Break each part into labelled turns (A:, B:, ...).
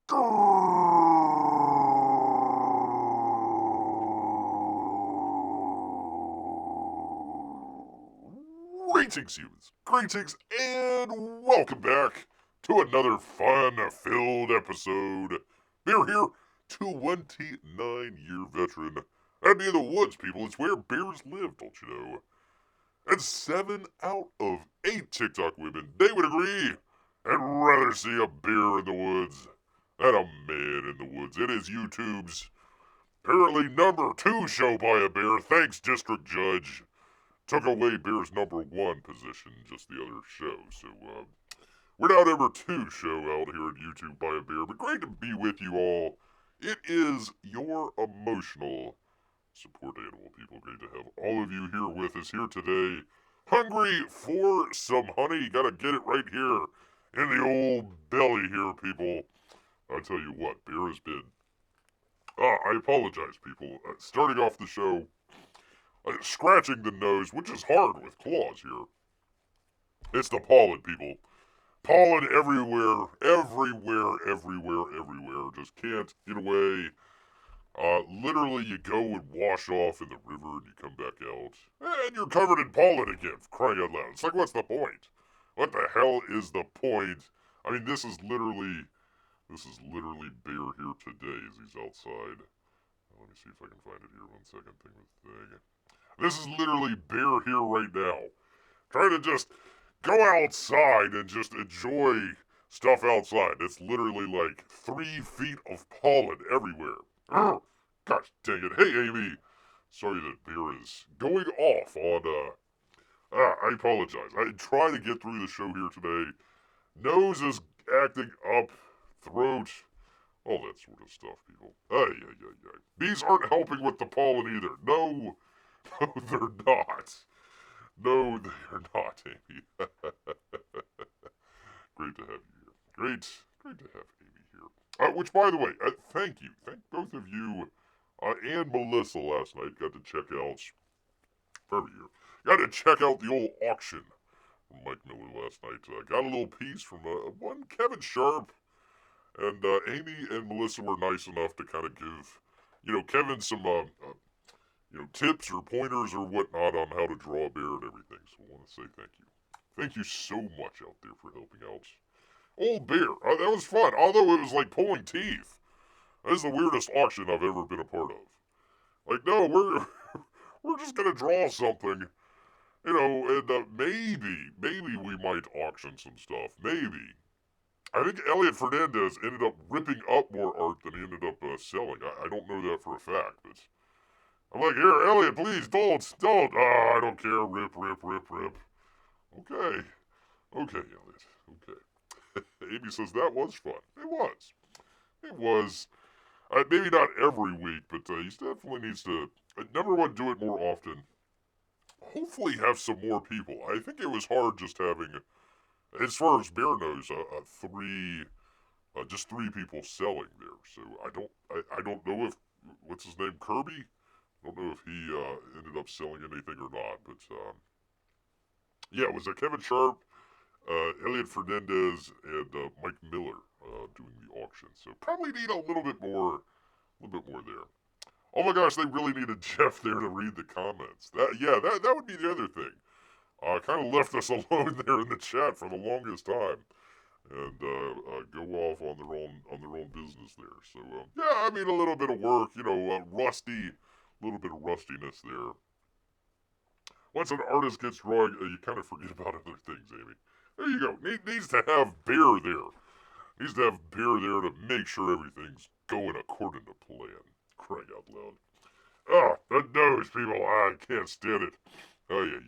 A: Greetings, humans. Greetings, and welcome back to another fun-filled episode. Bear here, 29-year veteran. That'd be in the woods, people. It's where bears live, don't you know? And 7 out of 8 TikTok women, they would agree, I'd rather see a bear in the woods than a man in the woods. It is YouTube's apparently number 2 show by a bear. Thanks, District Judge. Took away Bear's number 1 position just the other show. So, we're now number 2 show out here at YouTube by a bear. But great to be with you all. It is your emotional support animal, people. Great to have all of you here with us here today. Hungry for some honey. Gotta get it right here in the old belly here, people. I'll tell you what, Bear has been... I apologize, people. Starting off the show... scratching the nose, which is hard with claws here. It's the pollen, people. Pollen everywhere, everywhere, everywhere, everywhere. Just can't get away. Literally, you go and wash off in the river and you come back out, and you're covered in pollen again, for crying out loud. It's like, what's the point? What the hell is the point? I mean, this is literally Bear here today as he's outside. Let me see if I can find it here. 1 second. This is literally Bear here right now. Trying to just go outside and just enjoy stuff outside. It's literally like 3 feet of pollen everywhere. Urgh. Gosh dang it. Hey, Amy. Sorry that Bear is going off on, I apologize. I try to get through the show here today. Nose is acting up. Throat. All that sort of stuff, people. Ay. These aren't helping with the pollen either. No, they're not. No, they are not, Amy. Great to have you here. Great to have Amy here. Which, by the way, thank you. Thank both of you and Melissa last night. Got to check out... Got to check out the old auction from Mike Miller last night. Got a little piece from one Kevin Sharp. And Amy and Melissa were nice enough to kind of give, Kevin some, tips or pointers or whatnot on how to draw a bear and everything. So I want to say thank you. Thank you so much out there for helping out. Old Bear. That was fun. Although it was like pulling teeth. That is the weirdest auction I've ever been a part of. Like, no, we're just going to draw something. And maybe we might auction some stuff. Maybe. I think Elliot Fernandez ended up ripping up more art than he ended up selling. I don't know that for a fact, but I'm like, here, Elliot, please, don't. I don't care. Rip. Okay, Elliot. Okay. Amy says that was fun. It was. Maybe not every week, but he definitely needs to, number one, do it more often. Hopefully have some more people. I think it was hard just having... As far as Bear knows, just 3 people selling there. So I don't know if, what's his name, Kirby? I don't know if he ended up selling anything or not. But yeah, it was Kevin Sharp, Elliot Fernandez, and Mike Miller doing the auction. So probably need a little bit more there. Oh my gosh, they really needed Jeff there to read the comments. That would be the other thing. Kind of left us alone there in the chat for the longest time, and go off on their own business there. So yeah, I mean a little bit of work, rusty, a little bit of rustiness there. Once an artist gets drawing, you kind of forget about other things, Amy. There you go. Needs to have Bear there. Needs to have Bear there to make sure everything's going according to plan. Crying out loud. The nose, people. I can't stand it. Ay.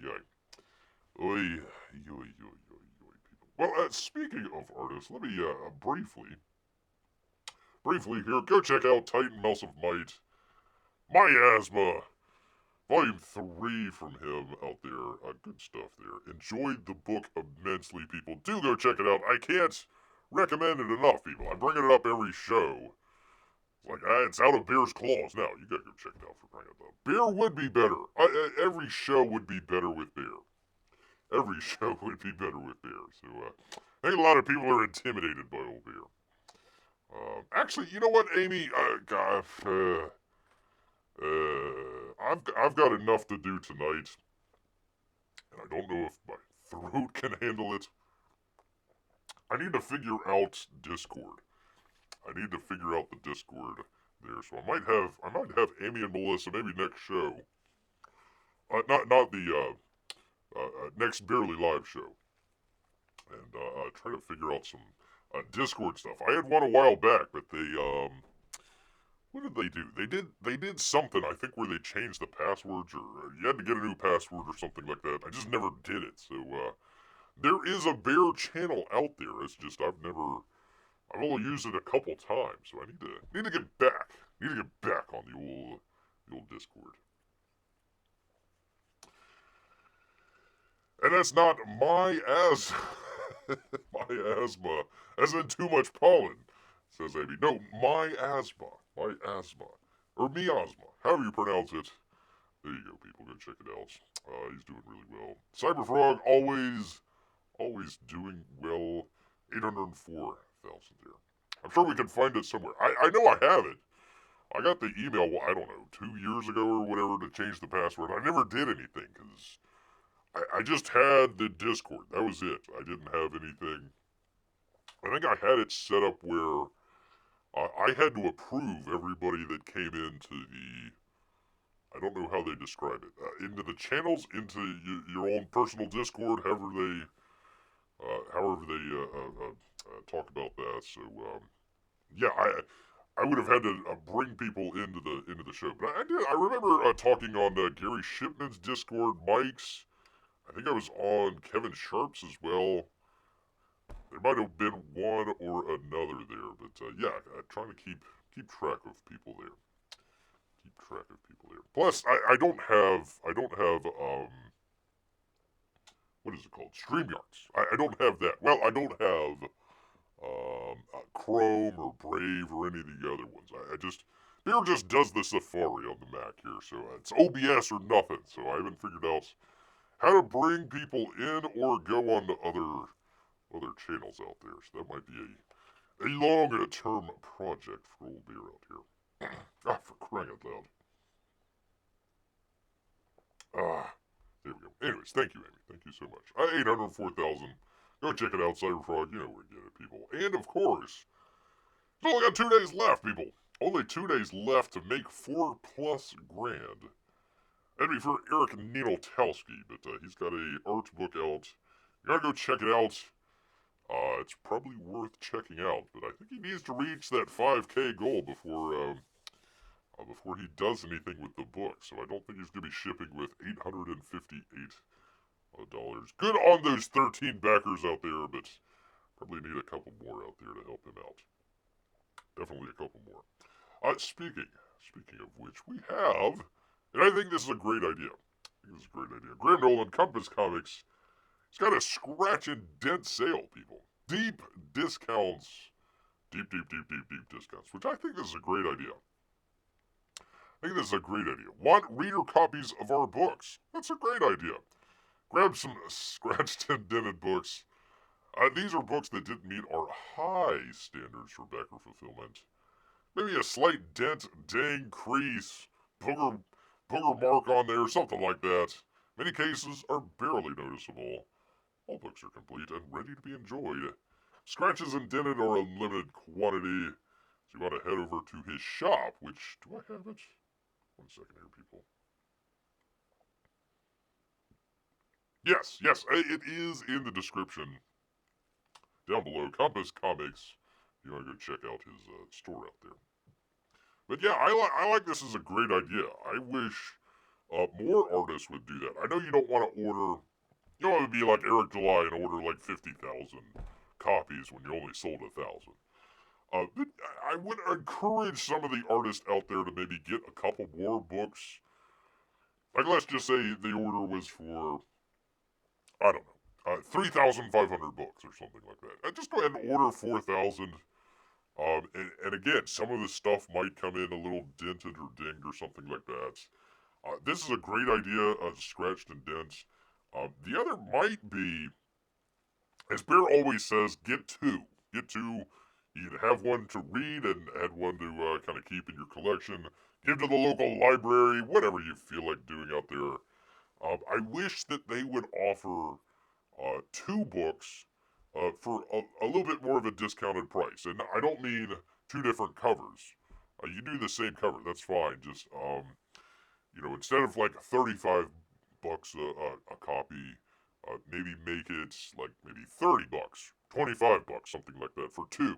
A: Oy, people. Well, speaking of artists, let me briefly here, go check out Titan Mouse of Might, Miasma, Volume 3 from him out there. Good stuff there. Enjoyed the book immensely, people. Do go check it out. I can't recommend it enough, people. I'm bringing it up every show. It's like, it's out of Bear's claws now. You gotta go check it out for crying out loud. Bear would be better. Every show would be better with Bear. Every show would be better with Bear. So, I think a lot of people are intimidated by old Bear. Actually, you know what, Amy? I've got enough to do tonight, and I don't know if my throat can handle it. I need to figure out Discord. I need to figure out the Discord there. So I might have Amy and Melissa maybe next show. Not the next Barely Live show, and try to figure out some Discord stuff. I had one a while back, but they what did they do? They did something, I think, where they changed the passwords, or you had to get a new password or something like that. I just never did it. So there is a bear channel out there. It's just I've only used it a couple times, so I need to get back. Need to get back on the old Discord. And that's not my my asthma, as in too much pollen, says Amy. No, my asthma. My asthma. Or miasma. However you pronounce it. There you go, people. Go check it out. He's doing really well. Cyberfrog, always doing well. 804,000 there. I'm sure we can find it somewhere. I know I have it. I got the email, well, I don't know, 2 years ago or whatever to change the password. I never did anything because I just had the Discord. That was it. I didn't have anything. I think I had it set up where I had to approve everybody that came into the, I don't know how they describe it, into the channels, into your own personal Discord, however they talk about that. So yeah, I would have had to bring people into the show, but I did. I remember talking on Gary Shipman's Discord, Mike's. I think I was on Kevin Sharp's as well. There might have been one or another there, but yeah, trying to keep track of people there. Keep track of people there. Plus, I don't have what is it called? StreamYards. I don't have that. Well, I don't have Chrome or Brave or any of the other ones. I just Bear just does the Safari on the Mac here, so it's OBS or nothing. So I haven't figured out how to bring people in or go on to other channels out there. So that might be a longer-term project for old Bear out here. Ah, for crying out loud. There we go. Anyways, thank you, Amy. Thank you so much. 804,000. Go check it out, Cyberfrog. You know where to get it, people. And of course, we've only got 2 days left, people. Only 2 days left to make 4+ grand. That'd be for Eric Ninaltowski, but he's got a art book out. You gotta go check it out. It's probably worth checking out, but I think he needs to reach that 5K goal before he does anything with the book. So I don't think he's gonna be shipping with $858. Good on those 13 backers out there, but probably need a couple more out there to help him out. Definitely a couple more. Speaking of which, we have, and I think this is a great idea. Graham Nolan, Compass Comics. He's got a scratch and dent sale, people. Deep discounts. Deep discounts, which I think this is a great idea. Want reader copies of our books? That's a great idea. Grab some scratched and dented books. These are books that didn't meet our high standards for backer fulfillment. Maybe a slight dent, dang, crease, booger mark on there, something like that. Many cases are barely noticeable. All books are complete and ready to be enjoyed. Scratches and dented are a limited quantity, so you want to head over to his shop, which, do I have it? 1 second here, people. Yes, it is in the description down below. Compass Comics. You want to go check out his store out there. But yeah, I like this as a great idea. I wish more artists would do that. I know you don't want to order, you don't want to be like Eric July and order like 50,000 copies when you only sold 1,000. But I would encourage some of the artists out there to maybe get a couple more books. Like, let's just say the order was for, I don't know, 3,500 books or something like that. Just go ahead and order 4,000. And again, some of the stuff might come in a little dented or dinged or something like that. This is a great idea, scratched and dents. The other might be, as Bear always says, get two. Get two. You can have one to read and add one to kind of keep in your collection. Give to the local library, whatever you feel like doing out there. I wish that they would offer two books for a little bit more of a discounted price. And I don't mean two different covers. You do the same cover, that's fine. Just, instead of like 35 bucks a copy, maybe make it like maybe 30 bucks, 25 bucks, something like that for two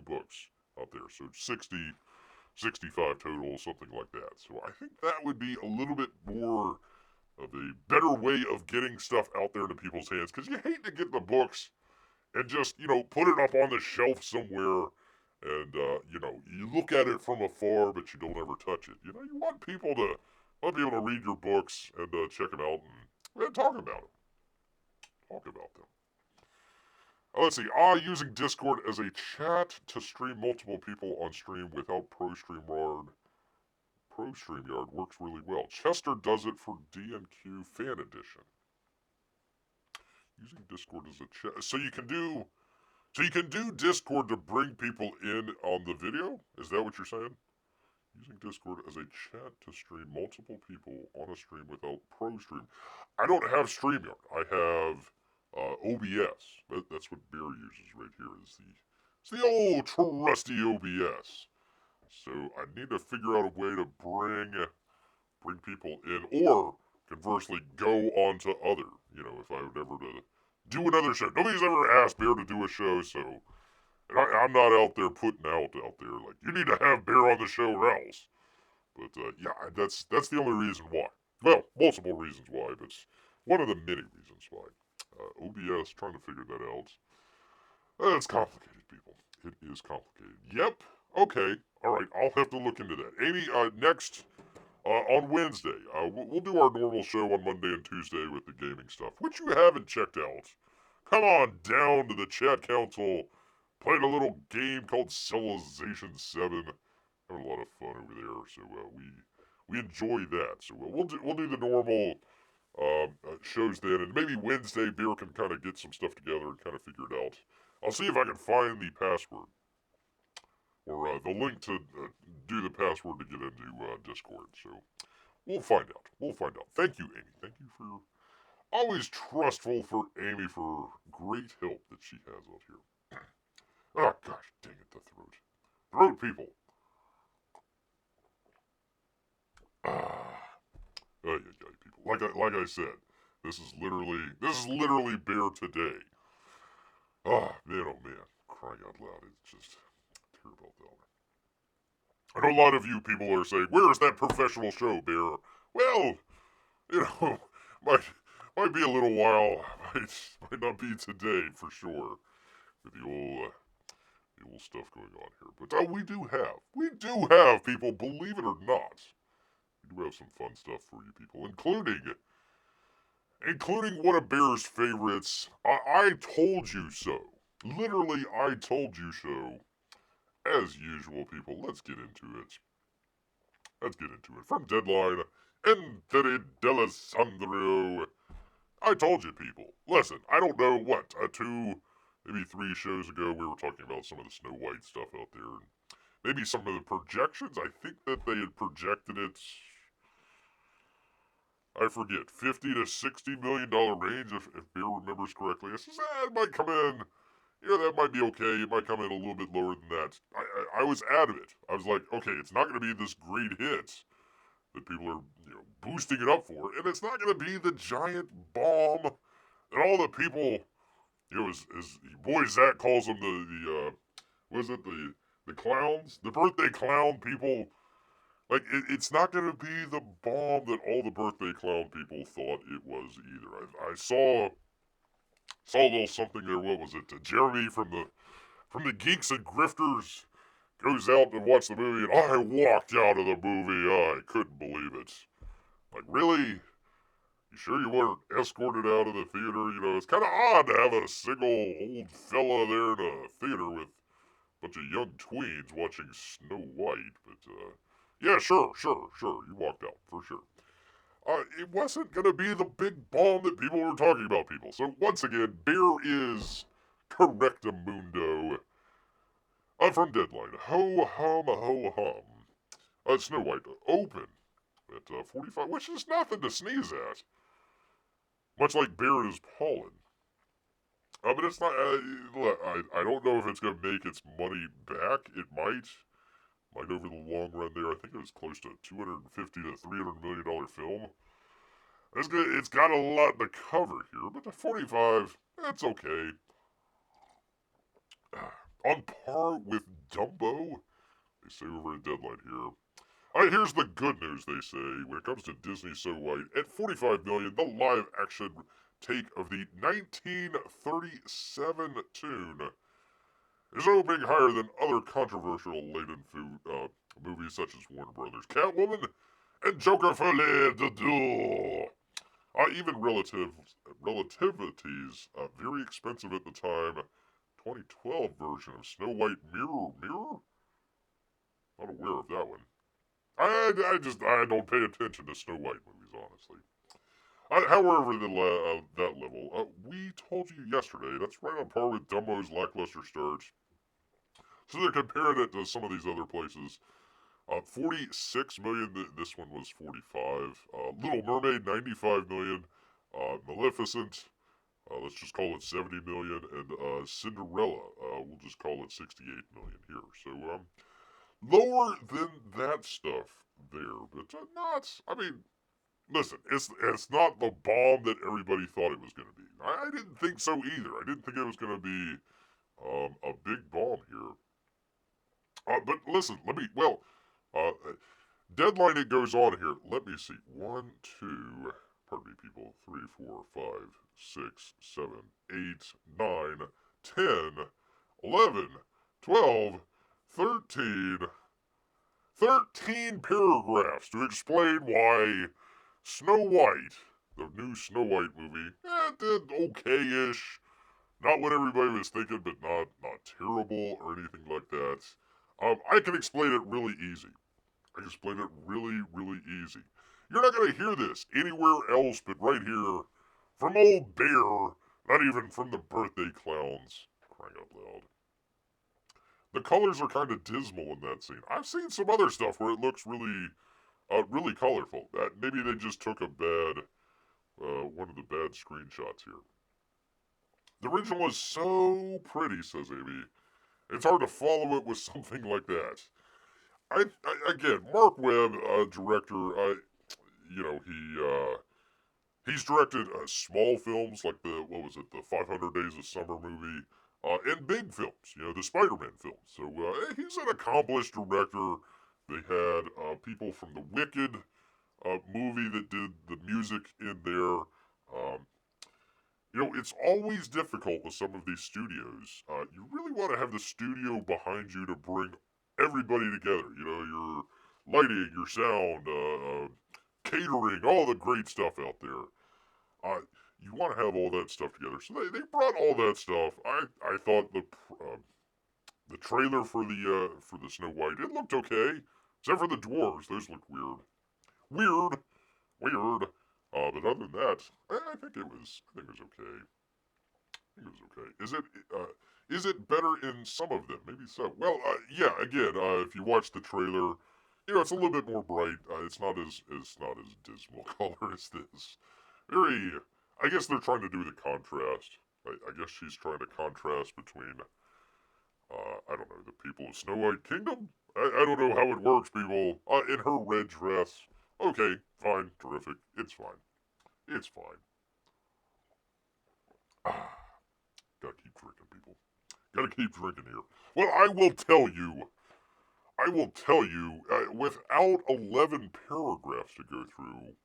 A: books out there. So 60, 65 total, something like that. So I think that would be a little bit more of a better way of getting stuff out there into people's hands, because you hate to get the books and just, put it up on the shelf somewhere and, you look at it from afar, but you don't ever touch it. You want people to read your books and check them out and talk about them. Talk about them. Let's see. Using Discord as a chat to stream multiple people on stream without StreamYard works really well. Chester does it for DNQ Fan Edition. Using Discord as a chat, so you can do Discord to bring people in on the video. Is that what you're saying? Using Discord as a chat to stream multiple people on a stream without ProStream. I don't have StreamYard. I have OBS. That's what Bear uses right here. It's the old trusty OBS. So I need to figure out a way to bring people in, or conversely go on to other. If I would ever to do another show. Nobody's ever asked Bear to do a show, so I'm not out there putting out there like you need to have Bear on the show or else. But yeah, that's the only reason why. Well, multiple reasons why, but one of the many reasons why. OBS, trying to figure that out. It's complicated, people. It is complicated. Yep. Okay. All right. I'll have to look into that. Amy, next on Wednesday, we'll do our normal show on Monday and Tuesday with the gaming stuff, which you haven't checked out. Come on down to the chat council. Played a little game called Civilization 7. Having a lot of fun over there, so we enjoy that. So we'll do the normal shows then, and maybe Wednesday Beer can kind of get some stuff together and kind of figure it out. I'll see if I can find the password or the link to do the password to get into Discord. So we'll find out. Thank you, Amy. Thank you for always trustful for Amy for great help that she has out here. Oh gosh, dang it, the throat, people. People. Like I said, this is literally Bear today. Man, oh man, crying out loud, it's just terrible though. I know a lot of you people are saying, "Where's that professional show, Bear?" Well, might be a little while. Might not be today for sure. With the old stuff going on here, but we do have people. Believe it or not, we do have some fun stuff for you people, including one of Bear's favorites. I told you so. Literally, I told you so. As usual, people, let's get into it. From Deadline, Anthony D'Alessandro. I told you, people. Listen, I don't know what, 2, maybe 3 shows ago, we were talking about some of the Snow White stuff out there. And maybe some of the projections. I think that they had projected it, I forget, $50 to $60 million range, if Bear remembers correctly. I says, it might come in, that might be okay. It might come in a little bit lower than that. I was adamant. I was like, okay, it's not going to be this great hit that people are, boosting it up for, and it's not going to be the giant bomb that all the people, as boy Zach calls them, the clowns, the birthday clown people. Like, it's not going to be the bomb that all the birthday clown people thought it was either. I saw a little something there. What was it? Jeremy from the Geeks and Grifters goes out to watch the movie, and I walked out of the movie. I couldn't believe it. Like, really? You sure you weren't escorted out of the theater? It's kind of odd to have a single old fella there in a theater with a bunch of young tweens watching Snow White. But, yeah, sure. You walked out, for sure. It wasn't going to be the big bomb that people were talking about, people. So, once again, Bear is correctamundo. From Deadline, ho hum ho hum. Snow White open at 45, which is nothing to sneeze at. Much like Bear is pollen. But it's not. I don't know if it's gonna make its money back. It might. Might over the long run there. I think it was close to $250 to $300 million film. It's got a lot to cover here, but the 45, that's okay. On par with Dumbo, they say over a Deadline here. Alright, here's the good news, they say, when it comes to Disney So White. At $45 million, the live-action take of the 1937 tune is opening higher than other controversial laden movies such as Warner Brothers' Catwoman and Joker Folie de Deux. Even Relativity's very expensive at the time 2012 version of Snow White Mirror? Not aware of that one. I don't pay attention to Snow White movies, honestly. However, that level, we told you yesterday, that's right on par with Dumbo's lackluster start. So they're comparing it to some of these other places. 46 million, this one was 45. Little Mermaid, 95 million. Maleficent, let's just call it 70 million. And Cinderella, we'll just call it 68 million here. So, lower than that stuff there, but not, I mean, listen, it's not the bomb that everybody thought it was going to be. I didn't think so either. I didn't think it was going to be a big bomb here. But listen, Deadline, it goes on here. Let me see. 1, 2, pardon me, people. 3, 4, 5, 6, 7, 8, 9, 10, 11, 12, 13. 13 paragraphs to explain why Snow White, the new Snow White movie, did okay-ish. Not what everybody was thinking, but not terrible or anything like that. I can explain it really easy. I can explain it really, really easy. You're not going to hear this anywhere else but right here from old Bear, not even from the birthday clowns. Crying out loud. The colors are kind of dismal in that scene. I've seen some other stuff where it looks really, really colorful. Maybe they just took a bad, one of the bad screenshots here. The original was so pretty, says Amy. It's hard to follow it with something like that. Again, Mark Webb, director, he's directed small films like the 500 Days of Summer movie, and big films, the Spider-Man films. So he's an accomplished director. They had people from the Wicked movie that did the music in there. It's always difficult with some of these studios. You really want to have the studio behind you to bring everybody together. Your lighting, your sound, catering, all the great stuff out there. You want to have all that stuff together. So they brought all that stuff. I thought the trailer for the Snow White, it looked okay. Except for the dwarves. Those looked weird. Weird. But other than that, I think it was okay. Is it better in some of them? Maybe so. Well, yeah. Again, if you watch the trailer, it's a little bit more bright. It's not as dismal color as this. I guess they're trying to do the contrast. I guess she's trying to contrast between, I don't know, the people of Snow White Kingdom. I don't know how it works, people. In her red dress. Okay, fine, terrific. It's fine. Gotta keep drinking, people. Gotta keep drinking here. Well, I will tell you, without 11 paragraphs to go through,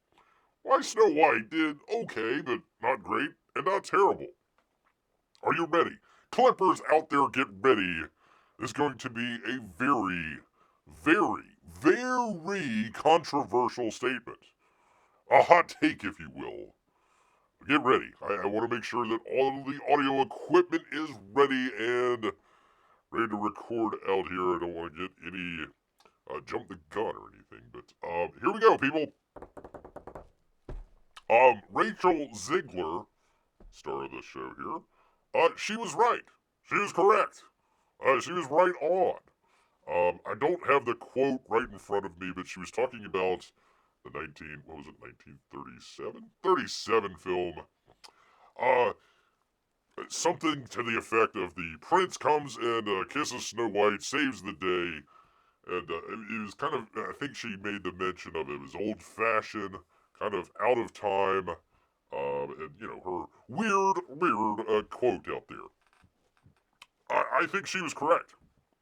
A: why Snow White did okay, but not great, and not terrible. Are you ready? Clippers out there, get ready. This is going to be a very, very, very controversial statement. A hot take, if you will. Get ready. I want to make sure that all of the audio equipment is ready and ready to record out here. I don't want to get any jump the gun or anything, but here we go, people. Rachel Ziegler, star of the show here, she was right. She was correct. She was right on. I don't have the quote right in front of me, but she was talking about the 1937? 37 film. Uh, Something to the effect of the prince comes and kisses Snow White, saves the day, and it was kind of, I think she made the mention of it was old-fashioned, kind of out of time, and, you know, her weird quote out there. I think she was correct.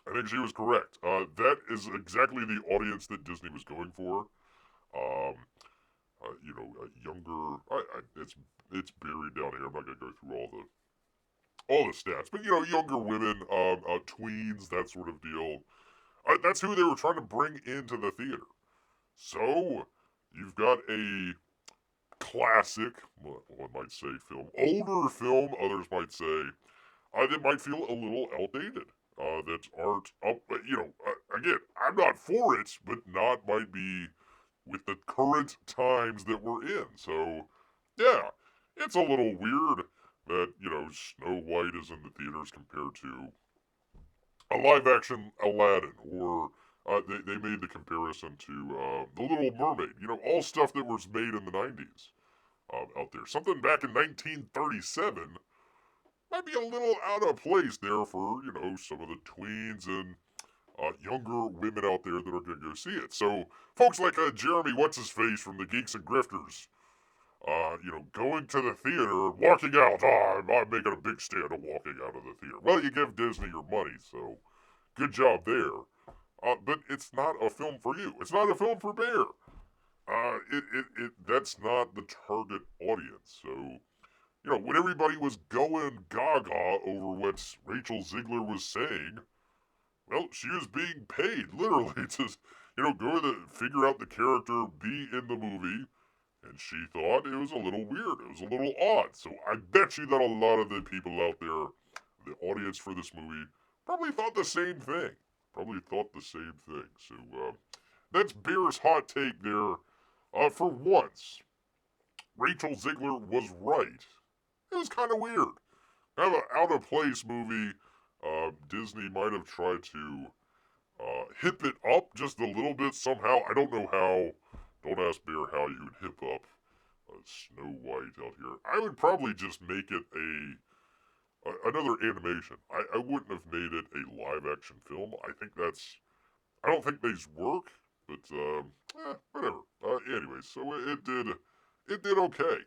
A: I think she was correct. That is exactly the audience that Disney was going for. Um, younger. It's buried down here. I'm not gonna go through all the stats, but younger women, tweens, that sort of deal. That's who they were trying to bring into the theater. So you've got a classic, one might say, film, older film. Others might say that might feel a little outdated. That aren't up. Again, I'm not for it, but not might be with the current times that we're in. So, yeah, it's a little weird that, Snow White is in the theaters compared to a live action Aladdin, or they made the comparison to The Little Mermaid. All stuff that was made in the 90s out there. Something back in 1937 might be a little out of place there for, some of the tweens and younger women out there that are going to go see it. So, folks like Jeremy What's-His-Face from the Geeks and Grifters, going to the theater and walking out. I'm making a big stand of walking out of the theater. Well, you give Disney your money, so good job there. But it's not a film for you. It's not a film for Bear. That's not the target audience. So, when everybody was going gaga over what Rachel Ziegler was saying, well, she was being paid literally to, go to figure out the character, be in the movie, and she thought it was a little weird. It was a little odd. So I bet you that a lot of the people out there, the audience for this movie, probably thought the same thing. Probably thought the same thing. So that's Bear's hot take there. For once, Rachel Ziegler was right. It was kind of weird. Kind of an out of place movie. Disney might have tried to hip it up just a little bit somehow. I don't know how. Don't ask Bear how you would hip up Snow White out here. I would probably just make it another animation. I wouldn't have made it a live action film. I don't think these work, but whatever. Anyway, so it did okay.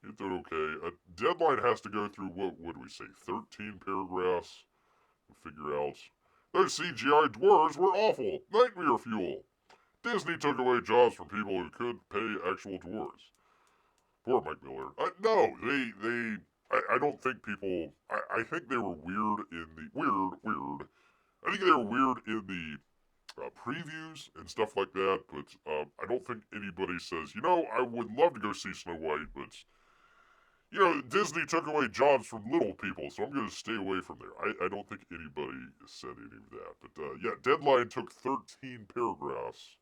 A: It did okay. A Deadline has to go through what would we say, 13 paragraphs to figure out those CGI dwarves were awful. Nightmare fuel. Disney took away jobs from people who could pay actual dwarves. Poor Mike Miller. No, I don't think people. I think they were weird in the weird. I think they were weird in the previews and stuff like that. But I don't think anybody says, I would love to go see Snow White, but Disney took away jobs from little people, so I'm going to stay away from there. I don't think anybody said any of that. But yeah, Deadline took 13 paragraphs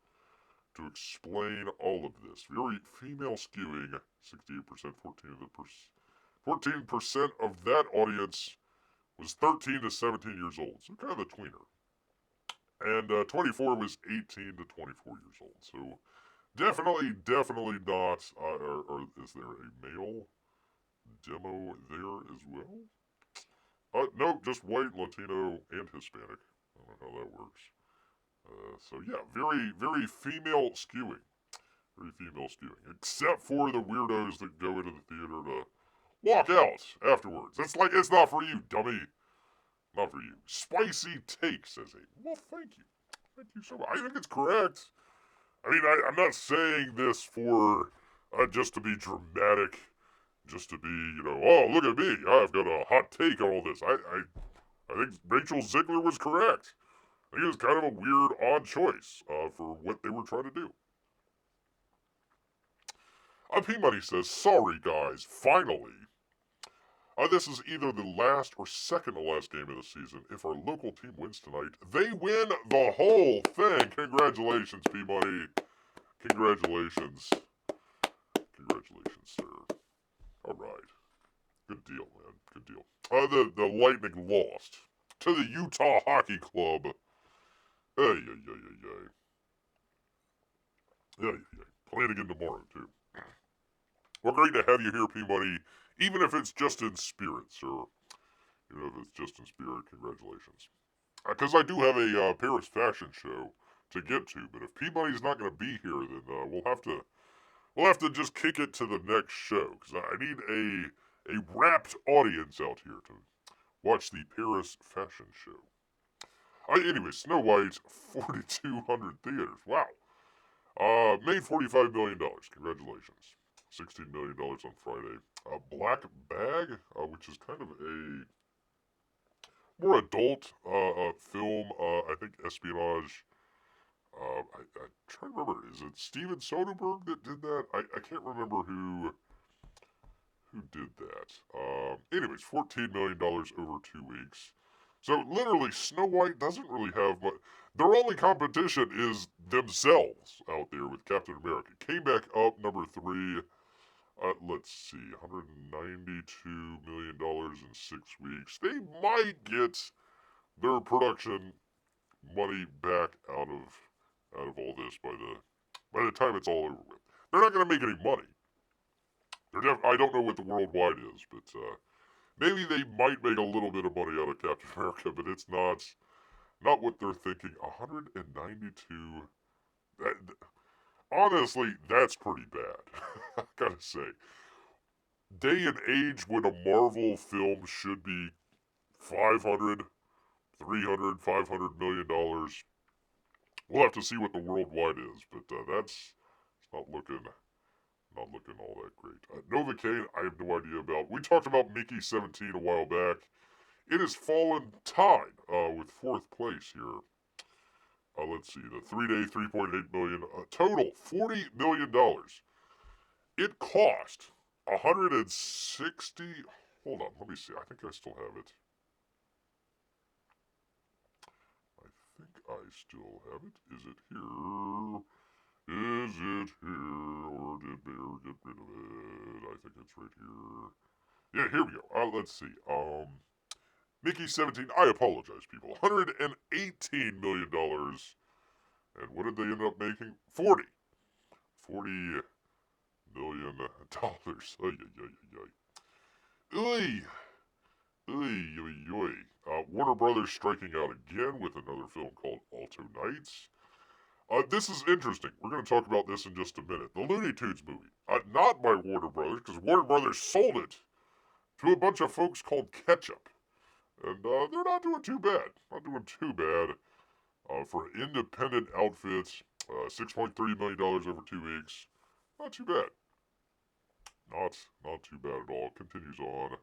A: to explain all of this. Very female skewing, 68%, 14% of that audience was 13 to 17 years old, so kind of a tweener. And 24 was 18 to 24 years old, so definitely not, or is there a male demo there as well? No, just white, Latino, and Hispanic. I don't know how that works. So yeah, very female skewing. Very female skewing. Except for the weirdos that go into the theater to walk out afterwards. It's not for you, dummy. Not for you. Spicy take, says Aiden. Well, thank you. Thank you so much. I think it's correct. I mean, I'm not saying this for just to be dramatic, just to be, oh, look at me. I've got a hot take on all this. I think Rachel Ziegler was correct. I think it was kind of a weird, odd choice for what they were trying to do. P-Money says, sorry guys, finally. This is either the last or second to last game of the season. If our local team wins tonight, they win the whole thing. Congratulations, P-Money. Congratulations. Congratulations, sir. All right. Good deal, man. Good deal. The Lightning lost. to the Utah Hockey Club. Ay, ay, ay, ay, ay. Ay, ay, ay. Playing again tomorrow, too. Well, great to have you here, P-Money, even if it's just in spirit, sir. Even if it's just in spirit, congratulations. Because I do have a Paris fashion show to get to, but if P-Money's not going to be here, then we'll have to just kick it to the next show, because I need a rapt audience out here to watch the Paris fashion show. Anyway, Snow White, 4,200 theaters. Wow. Made $45 million. Congratulations. $16 million on Friday. Black Bag, which is kind of a more adult film. I think espionage. I try to remember. Is it Steven Soderbergh that did that? I can't remember who did that. Anyways, $14 million over 2 weeks. So literally, Snow White doesn't really have much. Their only competition is themselves out there with Captain America. Came back up number 3. Let's see, $192 million in 6 weeks. They might get their production money back out of all this by the time it's all over with. They're not going to make any money. I don't know what the worldwide is, but maybe they might make a little bit of money out of Captain America, but it's not what they're thinking. 192. Honestly, that's pretty bad. I gotta say. Day and age when a Marvel film should be 500, 300, $500 million. We'll have to see what the worldwide is, but that's not looking all that great. Novocaine, I have no idea about. We talked about Mickey 17 a while back. It has fallen tied with 4th place here. Let's see, the 3-day, $3.8 million, total $40 million. It cost 160. Hold on, let me see. I think I still have it. I still have it. Is it here? Is it here? Or did Bear get rid of it? I think it's right here. Yeah, here we go. Let's see. Mickey 17. I apologize, people. $118 million. And what did they end up making? 40. $40 million. Ay, ay, ay, ay. Oy. Oy, oy, oy. Warner Brothers striking out again with another film called Alto Knights. This is interesting. We're going to talk about this in just a minute. The Looney Tunes movie. Not by Warner Brothers, because Warner Brothers sold it to a bunch of folks called Ketchup. And they're not doing too bad. Not doing too bad. For an independent outfit, $6.3 million over 2 weeks. Not too bad. Not too bad at all. Continues on.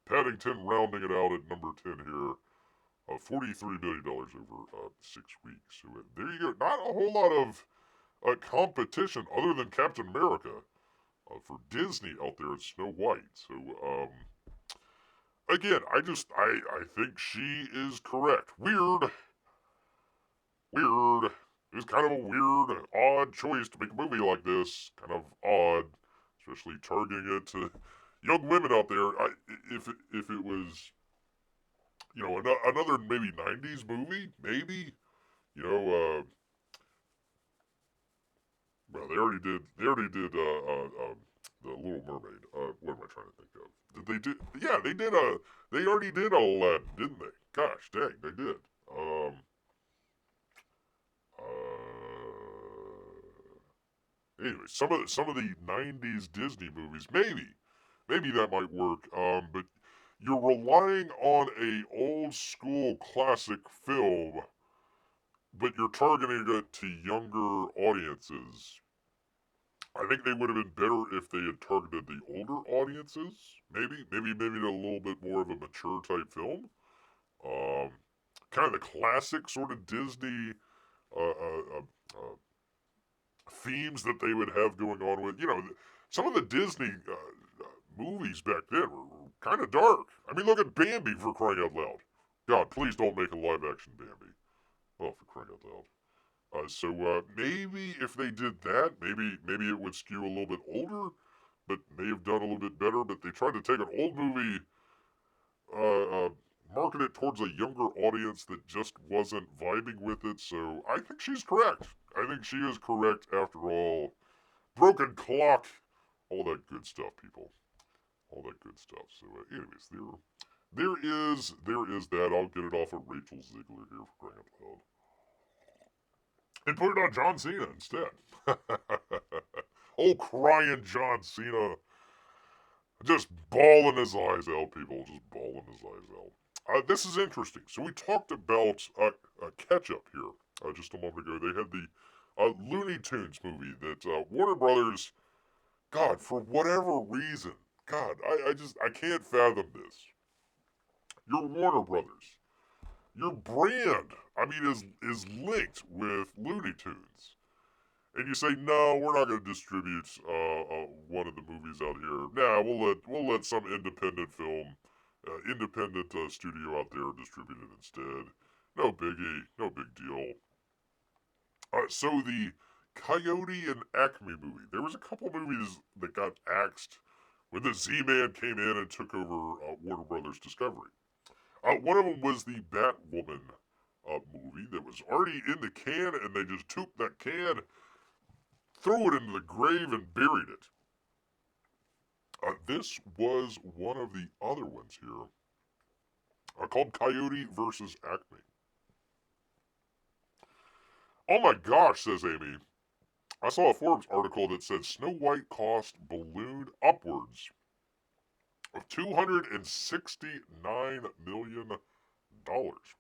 A: Paddington rounding it out at number 10 here. $43 million over 6 weeks. So there you go. Not a whole lot of competition other than Captain America for Disney out there at Snow White. So, again, I think she is correct. Weird. It was kind of a weird, odd choice to make a movie like this. Kind of odd, especially targeting it to young women out there. If it was, another maybe 90s movie, maybe, well, they already did The Little Mermaid. What am I trying to think of? They already did Aladdin, didn't they? Gosh, dang, they did. Anyway, some of the '90s Disney movies, maybe that might work. But you're relying on a old school classic film, but you're targeting it to younger audiences. I think they would have been better if they had targeted the older audiences. Maybe a little bit more of a mature type film. Kind of the classic sort of Disney themes that they would have going on with, some of the Disney movies back then were kind of dark. I mean, look at Bambi, for crying out loud. God, please don't make a live action Bambi. Oh, for crying out loud. So maybe if they did that, maybe it would skew a little bit older, but may have done a little bit better. But they tried to take an old movie, market it towards a younger audience that just wasn't vibing with it, so I think she's correct. I think she is correct after all. Broken clock, all that good stuff, people. All that good stuff. So, anyways, there is that. I'll get it off of Rachel Ziegler here for crying out loud. And put it on John Cena instead. Oh, crying John Cena. Just bawling his eyes out, people. Just bawling his eyes out. This is interesting. So we talked about Ketchup here just a moment ago. They had the Looney Tunes movie that Warner Brothers, God, for whatever reason, God, I can't fathom this. Your Warner Brothers, your brand, I mean, is linked with Looney Tunes. And you say, no, we're not going to distribute one of the movies out here. Nah, we'll let some independent studio out there distribute it instead. No biggie, no big deal. So the Coyote and Acme movie. There was a couple movies that got axed when the Z-Man came in and took over Warner Brothers Discovery. One of them was the Batwoman movie that was already in the can, and they just took that can, threw it into the grave, and buried it. This was one of the other ones here, called Coyote versus Acme. Oh my gosh, says Amy. I saw a Forbes article that said Snow White cost ballooned upwards of $269 million.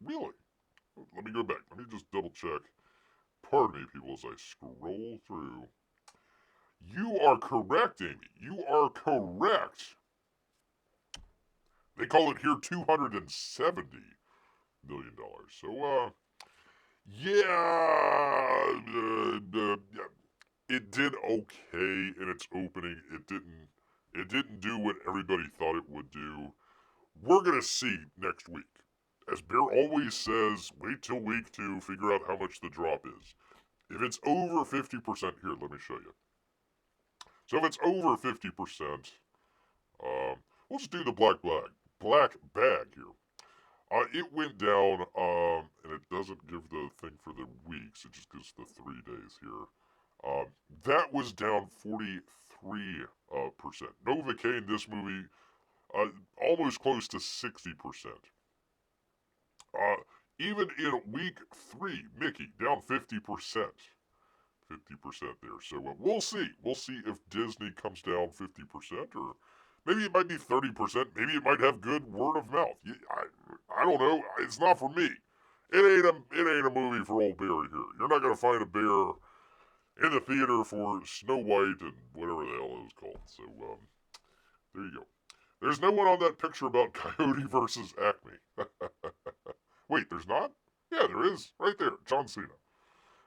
A: Really? Let me go back. Let me just double check. Pardon me, people, as I scroll through. You are correct, Amy. You are correct. They call it here $270 million. So, yeah, it did okay in its opening. It didn't do what everybody thought it would do. We're gonna see next week. As Bear always says, wait till week 2, figure out how much the drop is. If it's over 50%, here, let me show you. So if it's over 50%, we'll just do the black bag here. It went down, and it doesn't give the thing for the weeks. It just gives the 3 days here. That was down 43%. Novocaine, this movie, almost close to 60%. Even in week 3, Mickey, down 50%. 50% there. So we'll see. We'll see if Disney comes down 50%, or maybe it might be 30%. Maybe it might have good word of mouth. I don't know. It's not for me. It ain't a movie for old Barry here. You're not gonna find a bear in the theater for Snow White and whatever the hell it was called. So there you go. There's no one on that picture about Coyote versus Acme. Wait, there's not? Yeah, there is. Right there. John Cena.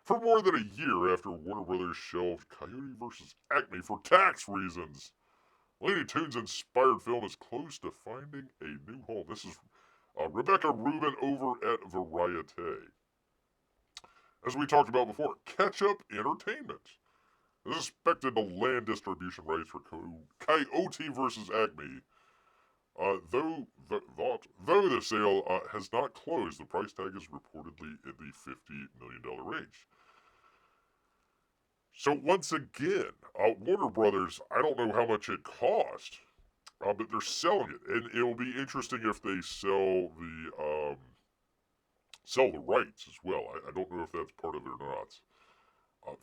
A: For more than a year after Warner Brothers shelved Coyote vs. Acme for tax reasons, Looney Tunes-inspired film is close to finding a new home. This is Rebecca Rubin over at Variety. As we talked about before, Ketchup Entertainment is expected to land distribution rights for Coyote vs. Acme. Though the sale has not closed, the price tag is reportedly in the $50 million range. So once again, Warner Brothers, I don't know how much it cost, but they're selling it, and it'll be interesting if they sell the rights as well. I don't know if that's part of it or not.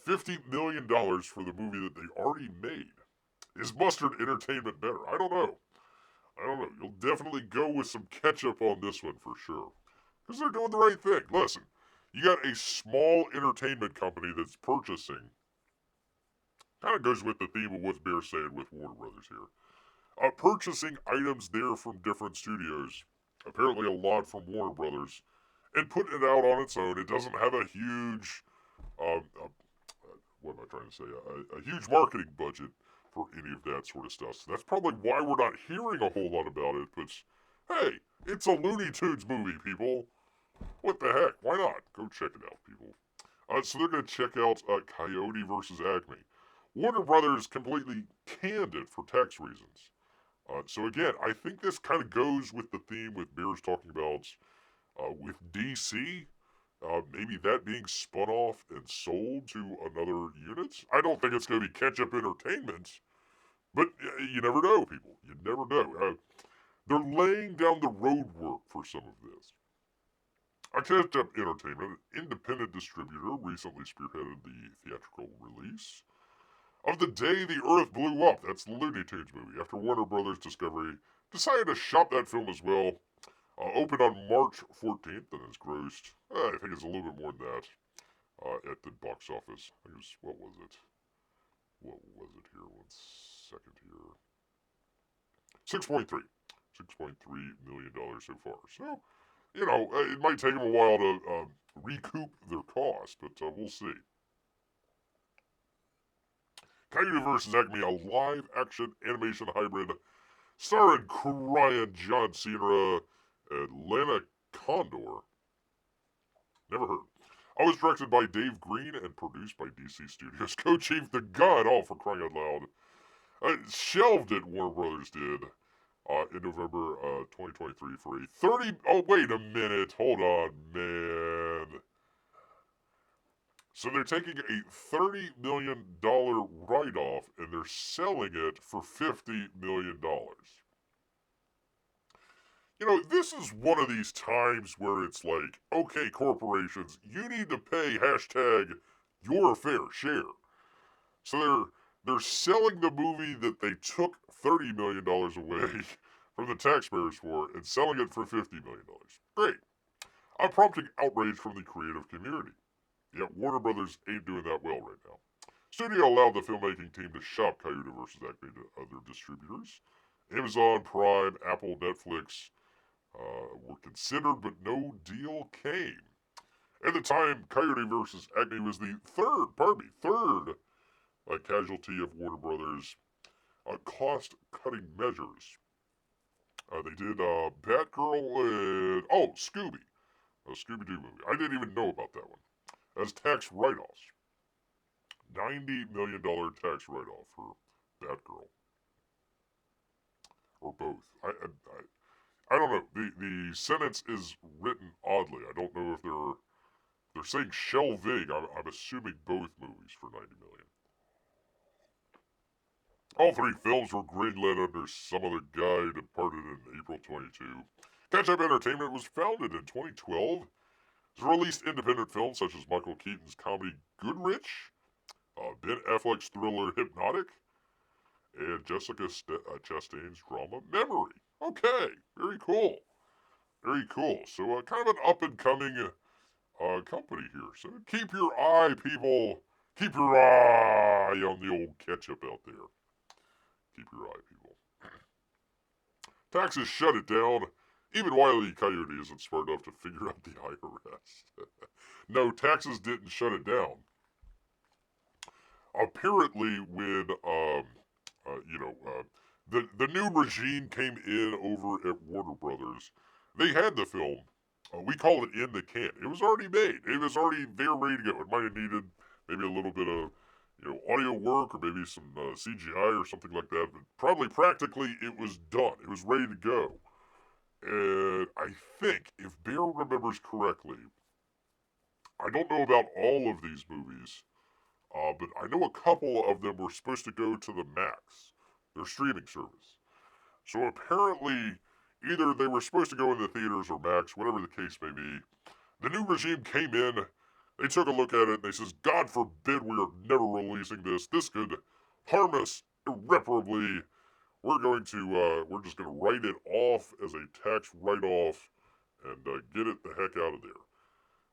A: $50 million for the movie that they already made. Is Mustard Entertainment better? I don't know. You'll definitely go with some ketchup on this one for sure. Because they're doing the right thing. Listen, you got a small entertainment company that's purchasing. Kind of goes with the theme of what Bear's saying with Warner Brothers here. Purchasing items there from different studios. Apparently a lot from Warner Brothers. And putting it out on its own. It doesn't have a huge, what am I trying to say? A huge marketing budget for any of that sort of stuff. So that's probably why we're not hearing a whole lot about it. But hey, it's a Looney Tunes movie, people. What the heck? Why not? Go check it out, people. So they're going to check out Coyote vs. Acme. Warner Brothers completely canned it for tax reasons. So again, I think this kind of goes with the theme with Bears talking about with DC. Maybe that being spun off and sold to another unit. I don't think it's going to be Ketchup Entertainment, but you never know, people. You never know. They're laying down the road work for some of this. Ketchup Entertainment, an independent distributor, recently spearheaded the theatrical release of The Day the Earth Blew Up. That's the Looney Tunes movie. After Warner Brothers Discovery decided to shop that film as well. Opened on March 14th and has grossed, I think it's a little bit more than that, at the box office. I think it was, what was it? What was it here? 1 second here. 6.3. $6.3 million so far. So, it might take them a while to recoup their cost, but we'll see. Coyote vs. Acme, a live-action animation hybrid starring Ryan John Cena and Lana Condor. Never heard. I was directed by Dave Green and produced by DC Studios. Co-chief the God, all for crying out loud. Shelved it, Warner Brothers did, in November 2023 for a 30... Oh, wait a minute. Hold on, man. So they're taking a $30 million write-off and they're selling it for $50 million. This is one of these times where it's like, okay, corporations, you need to pay hashtag your fair share. So they're selling the movie that they took $30 million away from the taxpayers for and selling it for $50 million. Great. I'm prompting outrage from the creative community. Yet Warner Brothers ain't doing that well right now. Studio allowed the filmmaking team to shop Coyote vs. Acme to other distributors. Amazon, Prime, Apple, Netflix were considered, but no deal came. At the time, Coyote vs. Acme was the third casualty of Warner Brothers' cost-cutting measures. They did Batgirl and Scooby, a Scooby-Doo movie. I didn't even know about that one. As tax write-offs, $90 million tax write-off for Batgirl, or both. I don't know. The sentence is written oddly. I don't know if they're saying shelving. I'm assuming both movies for $90 million. All three films were greenlit under some other guy departed in April 22. Ketchup Entertainment was founded in 2012. It's released independent films such as Michael Keaton's comedy Goodrich, Ben Affleck's thriller Hypnotic, and Jessica Chastain's drama Memory. Okay, very cool. Very cool. So, kind of an up-and-coming company here. So, keep your eye, people. Keep your eye on the old ketchup out there. Keep your eye, people. Taxes shut it down. Even Wile E. Coyote isn't smart enough to figure out the IRS. No, taxes didn't shut it down. Apparently, when the new regime came in over at Warner Brothers, they had the film. We call it in the can. It was already made. It was already there, ready to go. It might have needed maybe a little bit of audio work or maybe some CGI or something like that. But probably practically it was done. It was ready to go. And I think, if Bear remembers correctly, I don't know about all of these movies, but I know a couple of them were supposed to go to the Max, their streaming service. So apparently, either they were supposed to go in the theaters or Max, whatever the case may be. The new regime came in, they took a look at it, and they says, God forbid we are never releasing this. This could harm us irreparably. We're just going to write it off as a tax write-off and get it the heck out of there.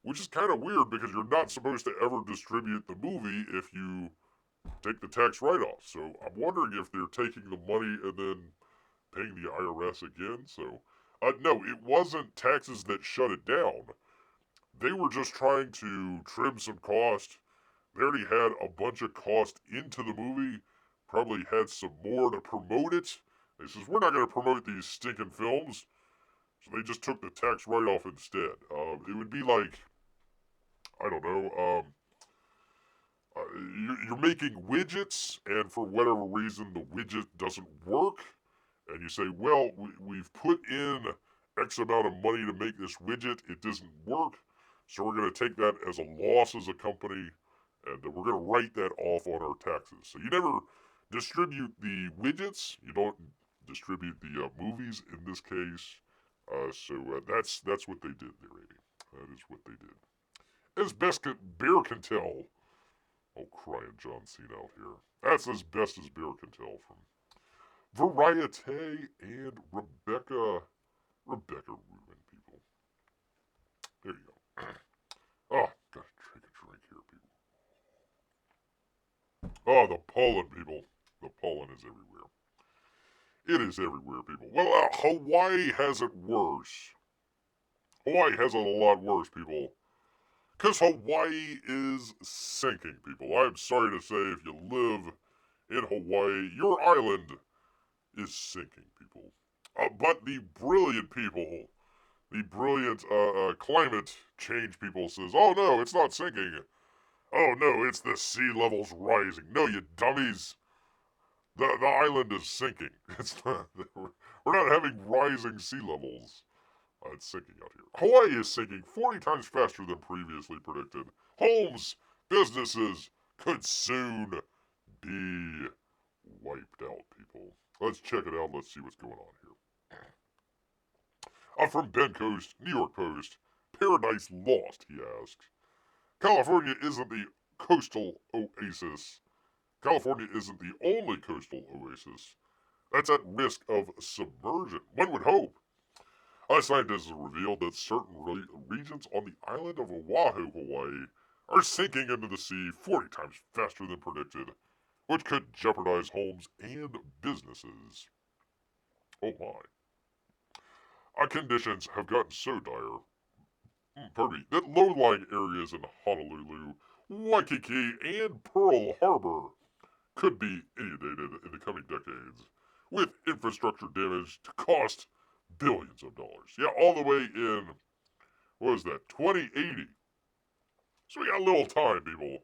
A: Which is kind of weird because you're not supposed to ever distribute the movie if you take the tax write-off. So I'm wondering if they're taking the money and then paying the IRS again. So, no, it wasn't taxes that shut it down. They were just trying to trim some cost. They already had a bunch of cost into the movie. Probably had some more to promote it. They says, we're not going to promote these stinking films. So they just took the tax write-off instead. It would be like, I don't know, you're making widgets, and for whatever reason, the widget doesn't work, and you say, well, we've put in X amount of money to make this widget, it doesn't work, so we're going to take that as a loss as a company, and we're going to write that off on our taxes. So you never distribute the widgets, you don't distribute the movies in this case. That's what they did there, Amy. That is what they did. As best Bear can tell. Oh, crying John Cena out here. That's as best as Bear can tell from Variete and Rebecca Rubin, people. There you go. Oh, gotta take a drink here, people. Oh, the pollen, people. The pollen is everywhere. It is everywhere, people. Well, Hawaii has it worse. Hawaii has it a lot worse, people. Because Hawaii is sinking, people. I'm sorry to say, if you live in Hawaii, your island is sinking, people. But the brilliant people, the brilliant climate change people says, oh no, it's not sinking. Oh no, it's the sea levels rising. No, you dummies. The island is sinking. It's not, we're not having rising sea levels. It's sinking out here. Hawaii is sinking 40 times faster than previously predicted. Homes, businesses could soon be wiped out, people. Let's check it out. Let's see what's going on here. From Ben Coast, New York Post. Paradise lost, he asks. California isn't the coastal oasis. California isn't the only coastal oasis that's at risk of submersion. One would hope. Scientists have revealed that certain regions on the island of Oahu, Hawaii, are sinking into the sea 40 times faster than predicted, which could jeopardize homes and businesses. Oh my. Conditions have gotten so dire, that low-lying areas in Honolulu, Waikiki, and Pearl Harbor could be inundated in the coming decades, with infrastructure damage to cost billions of dollars. Yeah, all the way in, what was that, 2080. So we got a little time, people.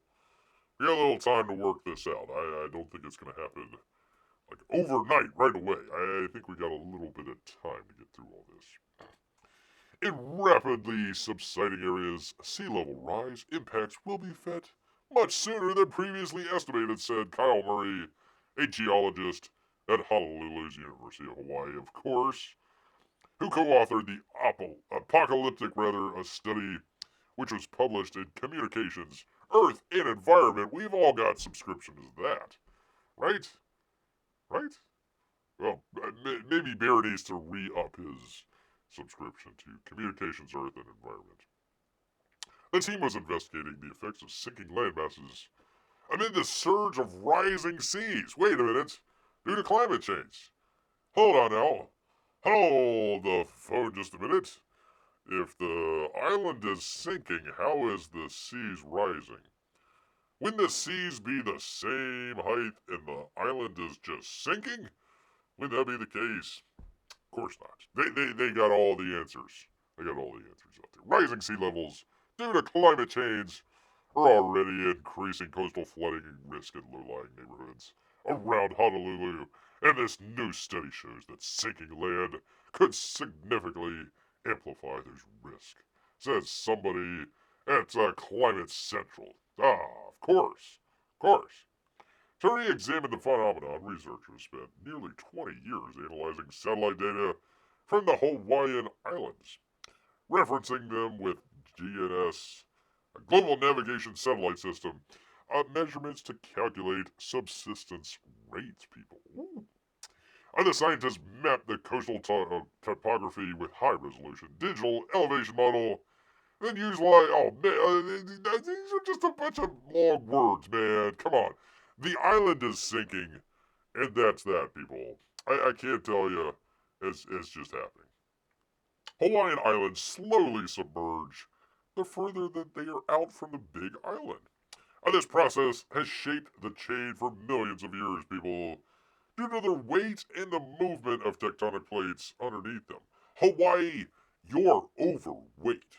A: We got a little time to work this out. I don't think it's going to happen like overnight, right away. I think we got a little bit of time to get through all this. In rapidly subsiding areas, sea level rise impacts will be felt much sooner than previously estimated, said Kyle Murray, a geologist at Honolulu's University of Hawaii, of course, who co-authored the apocalyptic study, which was published in Communications, Earth, and Environment. We've all got subscriptions to that, right? Right? Well, maybe Bear needs to re-up his subscription to Communications, Earth, and Environment. The team was investigating the effects of sinking landmasses amid the surge of rising seas. Wait a minute. Due to climate change. Hold on now. Hold the phone just a minute. If the island is sinking, how is the seas rising? Wouldn't the seas be the same height and the island is just sinking? Wouldn't that be the case? Of course not. They got all the answers. They got all the answers out there. Rising sea levels due to climate change are already increasing coastal flooding risk in low-lying neighborhoods around Honolulu, and this new study shows that sinking land could significantly amplify those risks, says somebody at Climate Central. Of course. To re-examine the phenomenon, researchers spent nearly 20 years analyzing satellite data from the Hawaiian Islands, referencing them with GNS, a Global Navigation Satellite System, measurements to calculate subsistence rates, people. The scientists mapped the coastal topography with high-resolution digital elevation model, then used these are just a bunch of long words, man. Come on. The island is sinking, and that's that, people. I can't tell you. It's just happening. Hawaiian Islands slowly submerge the further that they are out from the big island. This process has shaped the chain for millions of years, people, due to their weight and the movement of tectonic plates underneath them. Hawaii, you're overweight.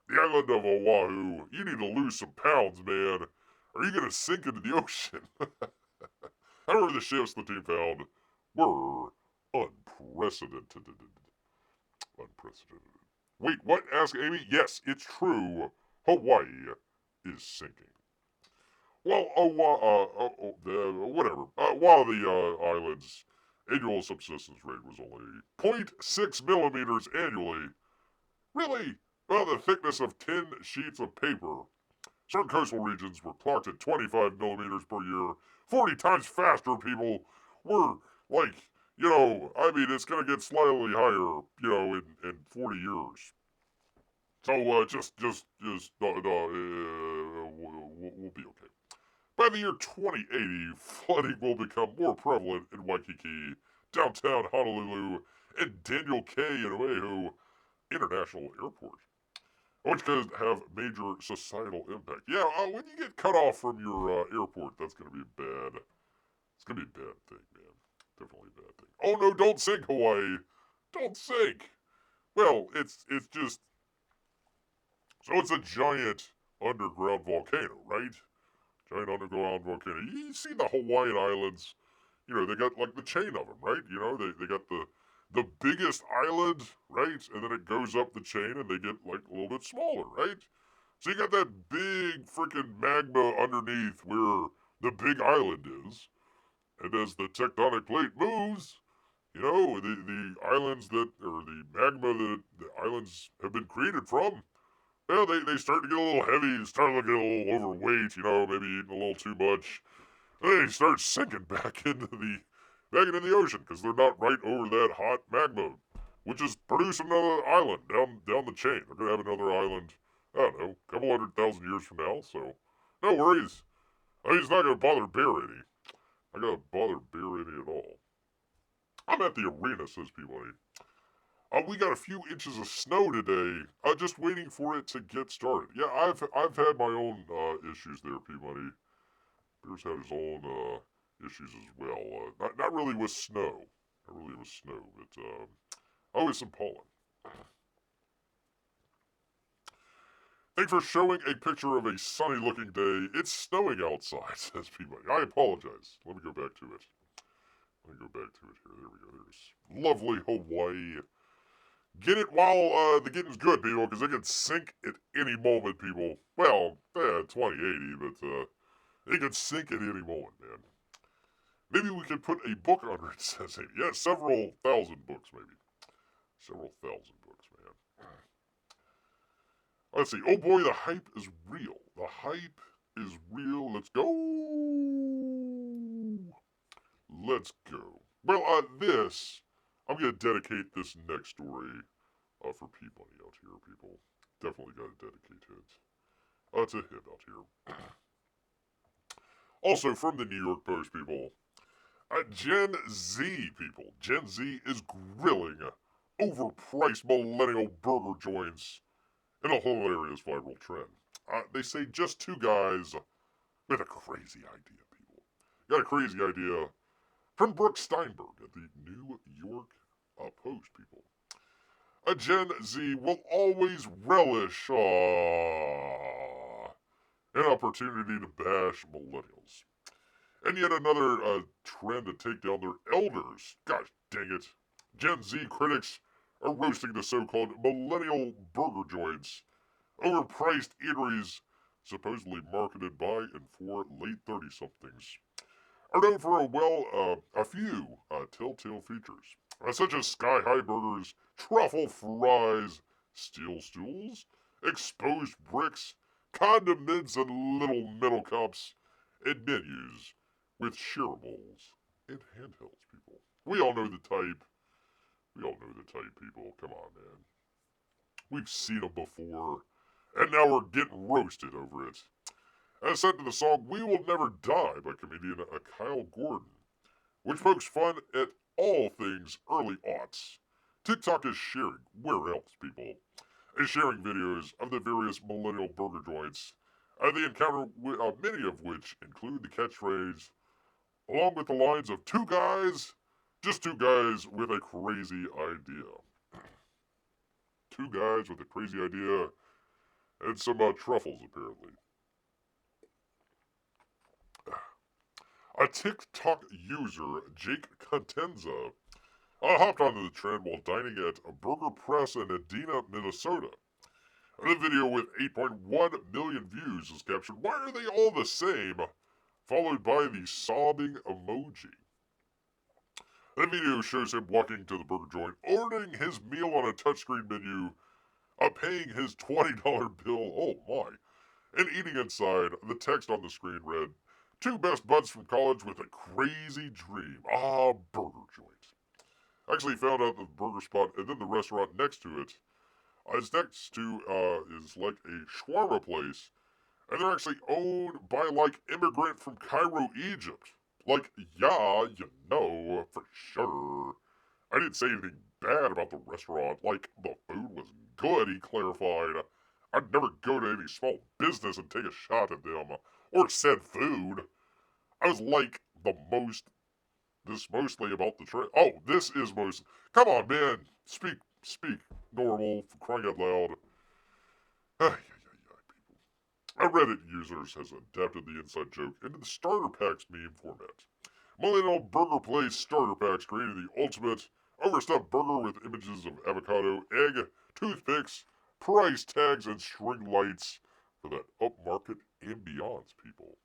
A: The island of Oahu, you need to lose some pounds, man. Are you going to sink into the ocean? However, the ships the team found were unprecedented. Unprecedented. Wait, what? Asked Amy. Yes, it's true. Hawaii is sinking. Well, whatever. While the island's annual subsistence rate was only 0.6 millimeters annually, really, well, the thickness of 10 sheets of paper. Certain coastal regions were clocked at 25 millimeters per year. 40 times faster, people were like, I mean, it's going to get slightly higher, in 40 years. So, we'll be okay. By the year 2080, flooding will become more prevalent in Waikiki, downtown Honolulu, and Daniel K. and Oahu International Airport, which could have major societal impact. Yeah, when you get cut off from your airport, that's going to be bad. It's going to be a bad thing, man. Definitely a bad thing. Oh no, don't sink, Hawaii. Don't sink. Well, it's just... So it's a giant underground volcano, right? Giant underground volcano. You see the Hawaiian Islands, they got like the chain of them, right? They got the biggest island, right? And then it goes up the chain and they get like a little bit smaller, right? So you got that big freaking magma underneath where the big island is. And as the tectonic plate moves, the islands or the magma that the islands have been created from, well, they start to get a little heavy, start to get a little overweight, maybe eating a little too much. They start sinking back into the ocean because they're not right over that hot magma, which is producing another island down the chain. They're gonna have another island, I don't know, a couple 100,000 years from now. So no worries. I mean, it's not gonna bother Bear any. Not gonna bother Bear any at all. I'm at the arena, says Peabody. We got a few inches of snow today. Just waiting for it to get started. Yeah, I've had my own issues there, Peabody. Bear's had his own issues as well. Not really with snow. Not really with snow, but with some pollen. Thanks for showing a picture of a sunny-looking day. It's snowing outside, says Peabody. I apologize. Let me go back to it. Let me go back to it here. There we go. There's lovely Hawaii. Get it while the getting's good, people, because it can sink at any moment, people. Well, 2080, but it can sink at any moment, man. Maybe we could put a book under it, says 80. Yeah, several thousand books, maybe. Several thousand books, man. Let's see. Oh boy, the hype is real. The hype is real. Let's go. Let's go. Well, I'm going to dedicate this next story for Peabody out here, people. Definitely got to dedicate it to him out here. Also, from the New York Post, people. Gen Z, people. Gen Z is grilling overpriced millennial burger joints in a hilarious viral trend. They say just two guys with a crazy idea, people. Got a crazy idea from Brooke Steinberg at the New York Post, people. A Gen Z will always relish an opportunity to bash millennials. And yet another trend to take down their elders. Gosh dang it. Gen Z critics are roasting the so-called millennial burger joints, overpriced eateries supposedly marketed by and for late 30-somethings, are known for a few telltale features, such as sky-high burgers, truffle fries, steel stools, exposed bricks, condiments and little metal cups, and menus with shareables and handhelds, people. We all know the type. We all know the type, people. Come on, man. We've seen them before, and now we're getting roasted over it. As said to the song We Will Never Die by comedian Kyle Gordon, which pokes fun at all things early aughts. TikTok is sharing, where else, people, is sharing videos of the various millennial burger joints they encounter, many of which include the catchphrase, along with the lines of two guys, just two guys with a crazy idea. Two guys with a crazy idea and some truffles, apparently. A TikTok user, Jake Contenza, I hopped onto the trend while dining at a Burger Press in Edina, Minnesota. The video with 8.1 million views is captured, "Why are they all the same?" followed by the sobbing emoji. The video shows him walking to the burger joint, ordering his meal on a touchscreen menu, paying his $20 bill, oh my, and eating inside. The text on the screen read, "Two best buds from college with a crazy dream. Ah, burger joint." I actually found out the burger spot and then the restaurant next to it. It's next to, is like a shawarma place, and they're actually owned by, like, immigrant from Cairo, Egypt. Like, yeah, you know, for sure. I didn't say anything bad about the restaurant. Like, the food was good, he clarified. I'd never go to any small business and take a shot at them, or said food. I was like, this mostly about the trip. Oh, this is most. Come on, man. Speak normal, for crying out loud. Reddit users has adapted the inside joke into the starter packs meme format. Millennial Burger Place starter packs created the ultimate overstuffed burger with images of avocado, egg, toothpicks, price tags, and string lights for that upmarket ambiance, people.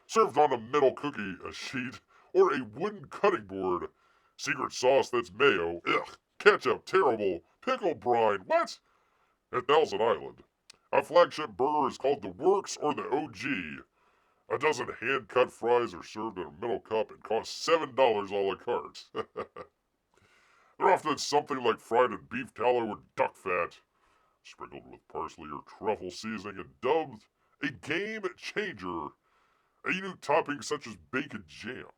A: Served on a metal cookie, a sheet, or a wooden cutting board. Secret sauce that's mayo, ugh, ketchup, terrible, pickle brine, what? At Thousand Island. A flagship burger is called the Works or the OG. A dozen hand-cut fries are served in a metal cup and cost $7 a la carte. They're often something like fried in beef tallow or duck fat, sprinkled with parsley or truffle seasoning and dubbed a game changer. A unique topping such as bacon jam.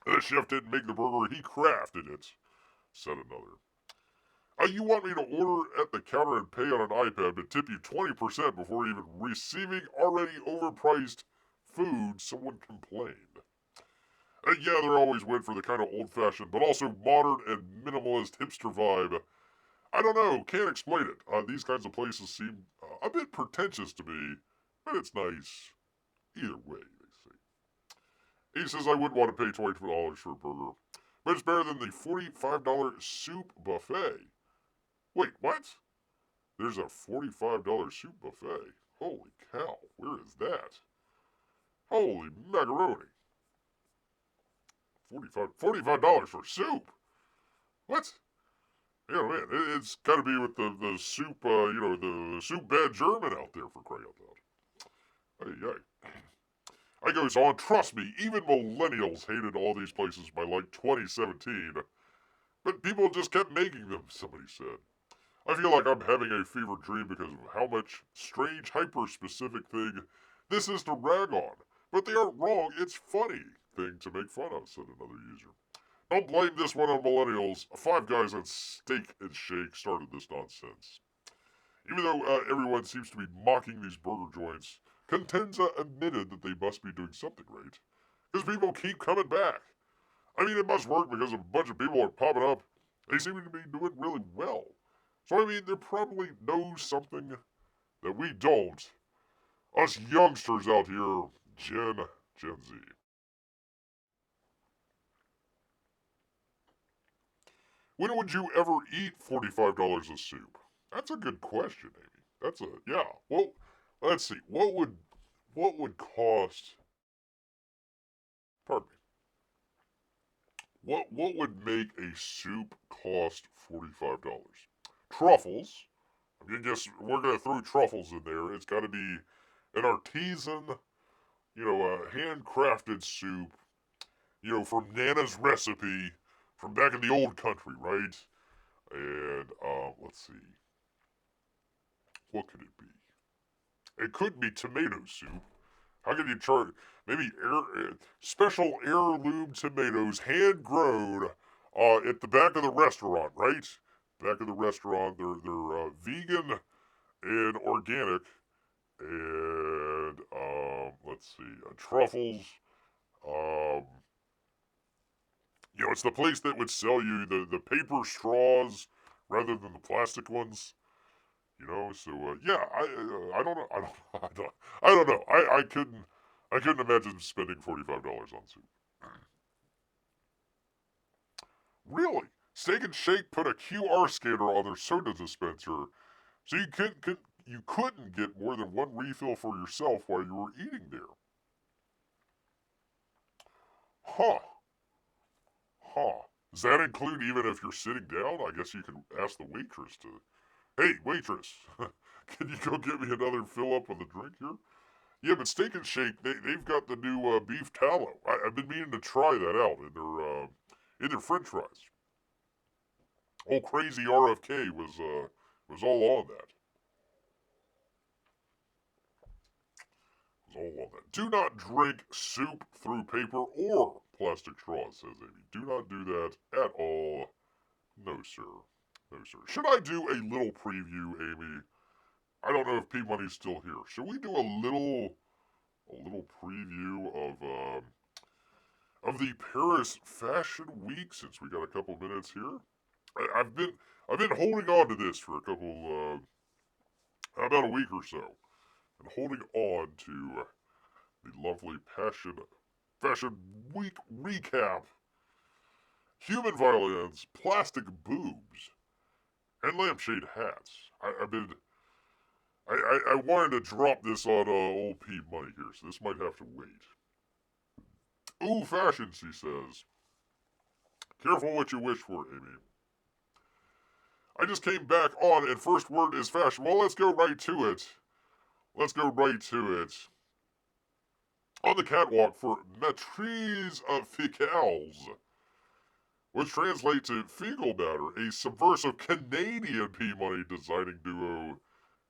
A: The chef didn't make the burger, he crafted it, said another. You want me to order at the counter and pay on an iPad, but tip you 20% before even receiving already overpriced food, someone complained. Yeah, they're always went for the kind of old-fashioned, but also modern and minimalist hipster vibe. I don't know, can't explain it. These kinds of places seem a bit pretentious to me, but it's nice. Either way, they say. He says I wouldn't want to pay $24 for a burger, but it's better than the $45 soup buffet. Wait, what? There's a $45 soup buffet. Holy cow, where is that? Holy macaroni. $45 for soup? What? You know, man, it's got to be with the soup, the soup bad German out there, for crying out loud. Hey, hey. I goes on, trust me, even millennials hated all these places by like 2017. But people just kept making them, somebody said. I feel like I'm having a fever dream because of how much strange, hyper-specific thing this is to rag on. But they aren't wrong, it's funny thing to make fun of, said another user. Don't blame this one on millennials. Five Guys and Steak and Shake started this nonsense. Even though everyone seems to be mocking these burger joints, Contenza admitted that they must be doing something right. Because people keep coming back. I mean, it must work because a bunch of people are popping up. They seem to be doing really well. So, I mean, they probably know something that we don't. Us youngsters out here, Gen Z. When would you ever eat $45 of soup? That's a good question, Amy. Yeah. Well, let's see. What would cost? Pardon me. What would make a soup cost $45? Truffles. I mean, I guess we're gonna throw truffles in there. It's got to be an artisan, handcrafted soup, from Nana's recipe from back in the old country, right? And let's see, what could it be? It could be tomato soup. How can you charge? Maybe special heirloom tomatoes, hand grown, at the back of the restaurant, right? Back of the restaurant, they're vegan and organic, and let's see, truffles. Um, it's the place that would sell you the paper straws rather than the plastic ones. So yeah, I don't know. I don't know. I couldn't imagine spending $45 on soup. Really? Steak and Shake put a QR scanner on their soda dispenser, so you couldn't get more than one refill for yourself while you were eating there. Huh. Huh. Does that include even if you're sitting down? I guess you can ask the waitress to, hey, waitress, can you go get me another fill up with a drink here? Yeah, but Steak and Shake, they've got the new beef tallow. I've been meaning to try that out in their French fries. Old crazy RFK was all on that. Was all on that. Do not drink soup through paper or plastic straws, says Amy. Do not do that at all. No, sir. No, sir. Should I do a little preview, Amy? I don't know if P Money's still here. Should we do a little preview of the Paris Fashion Week since we got a couple minutes here? I've been holding on to this for a couple about a week or so, and holding on to the lovely Fashion Week recap. Human violins, plastic boobs, and lampshade hats. I wanted to drop this on old P Money here, so this might have to wait. Ooh, fashion, she says. Careful what you wish for, Amy. I just came back on, and first word is fashion. Well, let's go right to it. Let's go right to it. On the catwalk for Maîtrise Fécales, which translates to fecal matter, a subversive Canadian P-Money designing duo.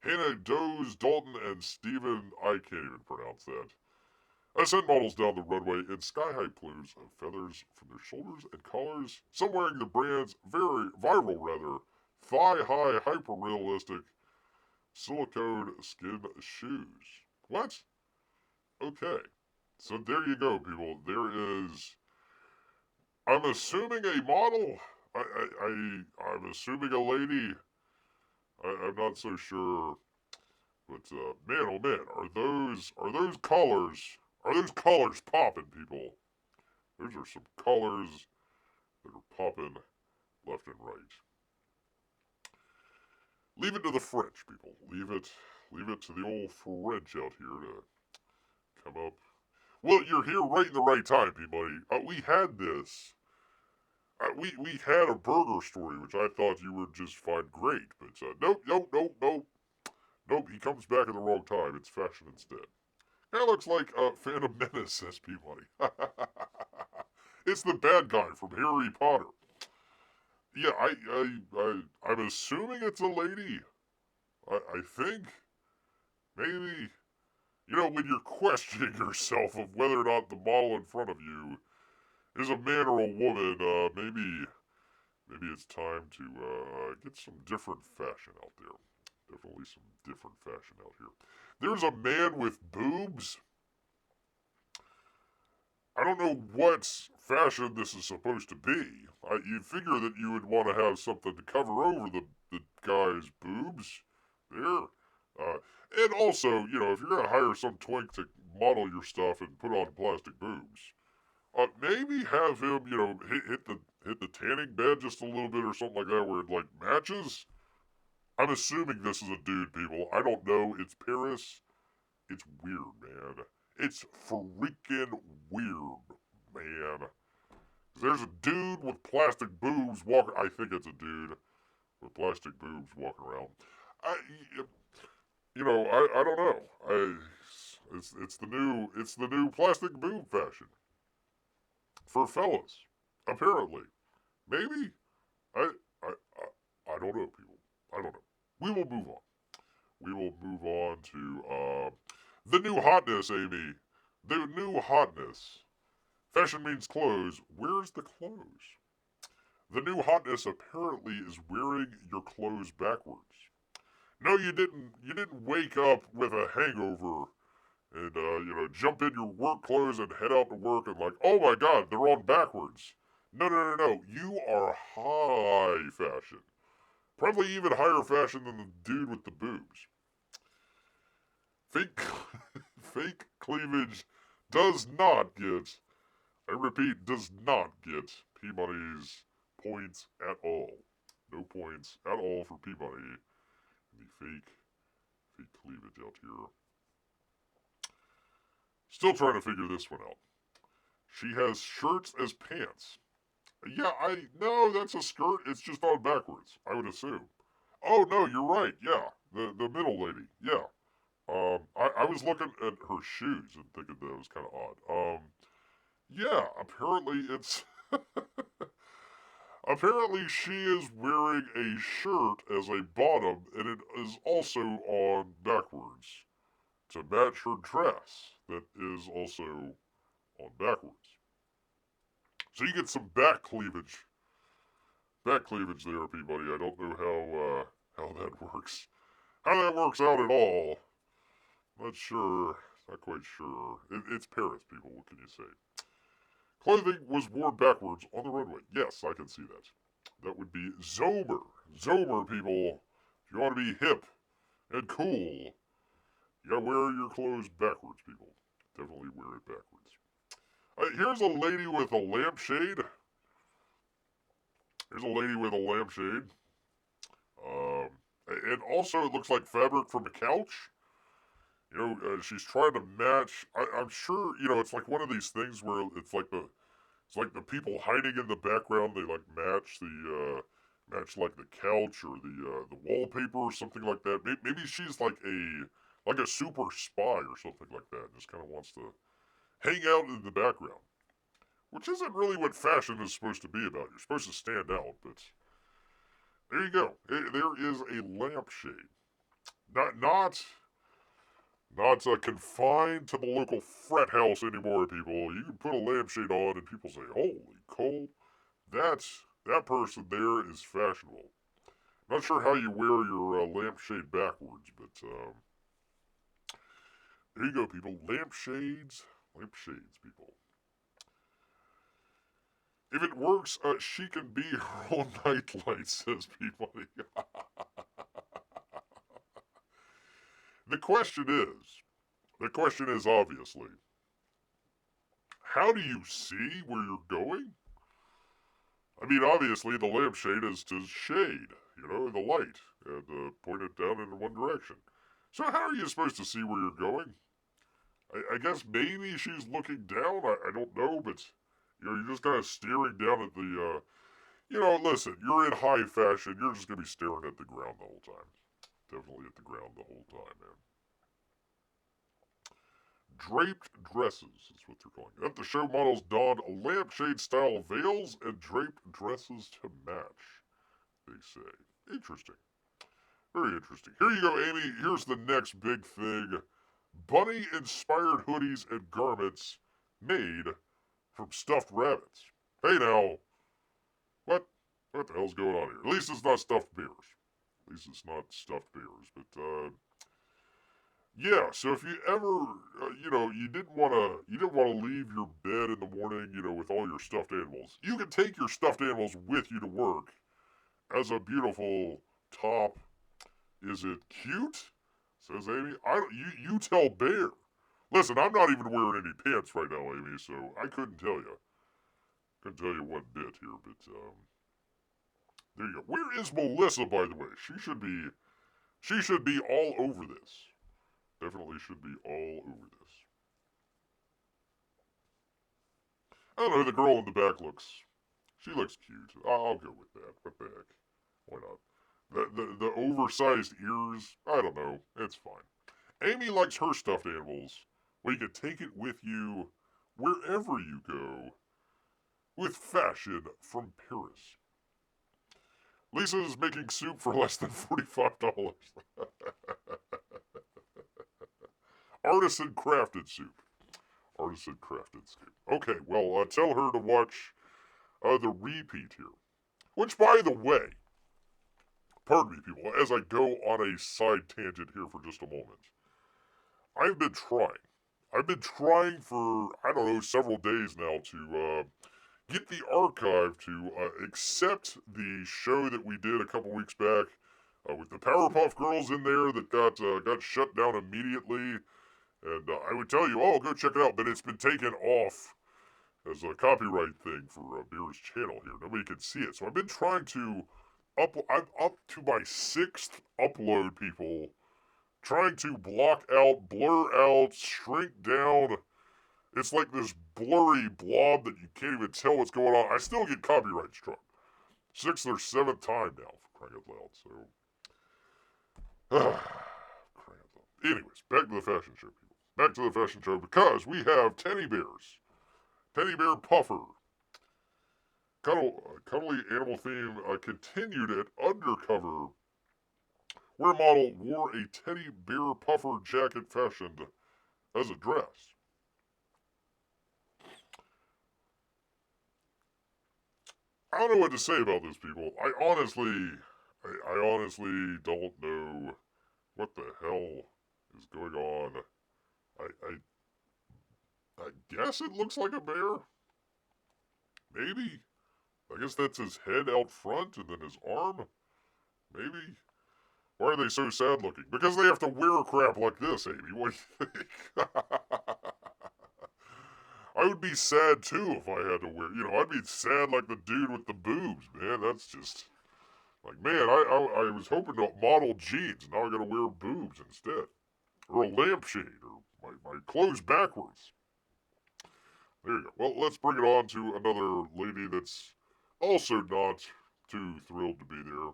A: Hannah Doze, Dalton, and Stephen, I can't even pronounce that. I sent models down the runway in sky-high plumes of feathers from their shoulders and collars, some wearing the brand's very viral, thigh-high, hyper-realistic silicone skin shoes. What? Okay. So there you go, people. There is, I'm assuming a model. I'm assuming a lady. I'm not so sure. But man, oh man, are those collars popping, people? Those are some collars that are popping left and right. Leave it to the French, people. Leave it to the old French out here to come up. Well, you're here right in the right time, P-Buddy. We had this. We had a burger story, which I thought you would just find great. But nope, he comes back at the wrong time. It's fashion instead. That looks like Phantom Menace, says P-Money. It's the bad guy from Harry Potter. Yeah, I'm assuming it's a lady. I think. Maybe. You know, when you're questioning yourself of whether or not the model in front of you is a man or a woman, maybe it's time to get some different fashion out there. Definitely some different fashion out here. There's a man with boobs. I don't know what fashion this is supposed to be. You'd figure that you would want to have something to cover over the guy's boobs. There. And also, you know, if you're going to hire some twink to model your stuff and put on plastic boobs, maybe have him, you know, hit the tanning bed just a little bit or something like that where it, like, matches. I'm assuming this is a dude, people. I don't know. It's Paris. It's weird, man. It's freaking weird, man. There's a dude with plastic boobs walking. I think it's a dude with plastic boobs walking around. I don't know. It's the new plastic boob fashion for fellas. Apparently, maybe. I I I don't know, people. I don't know. We will move on. We will move on to the new hotness, Amy. The new hotness. Fashion means clothes. Where's the clothes? The new hotness apparently is wearing your clothes backwards. No, you didn't. You didn't wake up with a hangover and jump in your work clothes and head out to work and like, oh my God, they're on backwards. No. You are high fashion. Probably even higher fashion than the dude with the boobs. Fake, fake cleavage does not get, I repeat, does not get P-Money's points at all. No points at all for Peabody. The fake cleavage out here. Still trying to figure this one out. She has shirts as pants. Yeah, no, that's a skirt. It's just on backwards, I would assume. Oh, no, you're right. Yeah, the middle lady. Yeah. I was looking at her shoes and thinking that was kind of odd. Yeah, apparently it's... Apparently she is wearing a shirt as a bottom, and it is also on backwards to match her dress that is also on backwards. So you get some back cleavage there, Peabody. I don't know how that works. How that works out at all. Not sure. Not quite sure. It's Paris, people. What can you say? Clothing was worn backwards on the runway. Yes, I can see that. That would be Zomer. Zomer, people. If you want to be hip and cool, you gotta wear your clothes backwards, people. Definitely wear it backwards. Here's a lady with a lampshade. And also it looks like fabric from a couch. You know, she's trying to match. I'm sure, you know, it's like one of these things where it's like the people hiding in the background. They like match like the couch or the wallpaper or something like that. Maybe she's like a super spy or something like that. Just kind of wants to hang out in the background, which isn't really what fashion is supposed to be about. You're supposed to stand out, but there you go. There is a lampshade. Not confined to the local frat house anymore, people. You can put a lampshade on and people say, holy coal, that person there is fashionable. Not sure how you wear your lampshade backwards, but there you go, people. Lampshades, people. If it works, she can be her own nightlight, says Peabody. The question is obviously, how do you see where you're going? I mean, obviously the lampshade is to shade, you know, the light, and point it down in one direction. So how are you supposed to see where you're going? I guess maybe she's looking down, I don't know, but, you know, you're just kind of staring down at the, you know, listen, you're in high fashion, you're just going to be staring at the ground the whole time. Definitely at the ground the whole time, man. Draped dresses is what they're calling it. The show models donned lampshade-style veils and draped dresses to match, they say. Interesting. Very interesting. Here you go, Amy. Here's the next big thing. Bunny-inspired hoodies and garments made from stuffed rabbits. Hey now, what the hell's going on here? At least it's not stuffed bears. But yeah, so if you ever, you know, you didn't want to leave your bed in the morning, you know, with all your stuffed animals, you can take your stuffed animals with you to work as a beautiful top. Is it cute? Says Amy. You tell Bear. Listen, I'm not even wearing any pants right now, Amy, so I couldn't tell you. Couldn't tell you one bit here, but there you go. Where is Melissa, by the way? She should be all over this. Definitely should be all over this. I don't know, the girl in the back she looks cute. I'll go with that. What the heck? Why not? The oversized ears, I don't know. It's fine. Amy likes her stuffed animals. Well, you can take it with you wherever you go with fashion from Paris. Lisa is making soup for less than $45. Artisan crafted soup. Okay, well, tell her to watch the repeat here. Which, by the way, pardon me, people, as I go on a side tangent here for just a moment. I've been trying for, I don't know, several days now to get the archive to accept the show that we did a couple weeks back with the Powerpuff Girls in there that got shut down immediately. And I would tell you, oh, go check it out, but it's been taken off as a copyright thing for Beer's channel here. Nobody can see it. So I've been trying to I'm up to my 6th upload, people. Trying to block out, blur out, shrink down. It's like this blurry blob that you can't even tell what's going on. I still get copyright struck. 6th or 7th time now, for crying out loud. So, crying out loud. Anyways, back to the fashion show, people. Back to the fashion show because we have teddy bears. Teddy bear puffer. Cuddly animal theme continued at Undercover, where a model wore a teddy bear puffer jacket fashioned as a dress. I don't know what to say about this, people. I honestly don't know what the hell is going on. I guess it looks like a bear. Maybe. I guess that's his head out front and then his arm. Maybe. Why are they so sad looking? Because they have to wear crap like this, Amy. What do you think? I would be sad too if I had to wear, I'd be sad like the dude with the boobs, man. That's just, like, man, I was hoping to model jeans, now I gotta wear boobs instead. Or a lampshade, or my clothes backwards. There you go. Well, let's bring it on to another lady that's also not too thrilled to be there.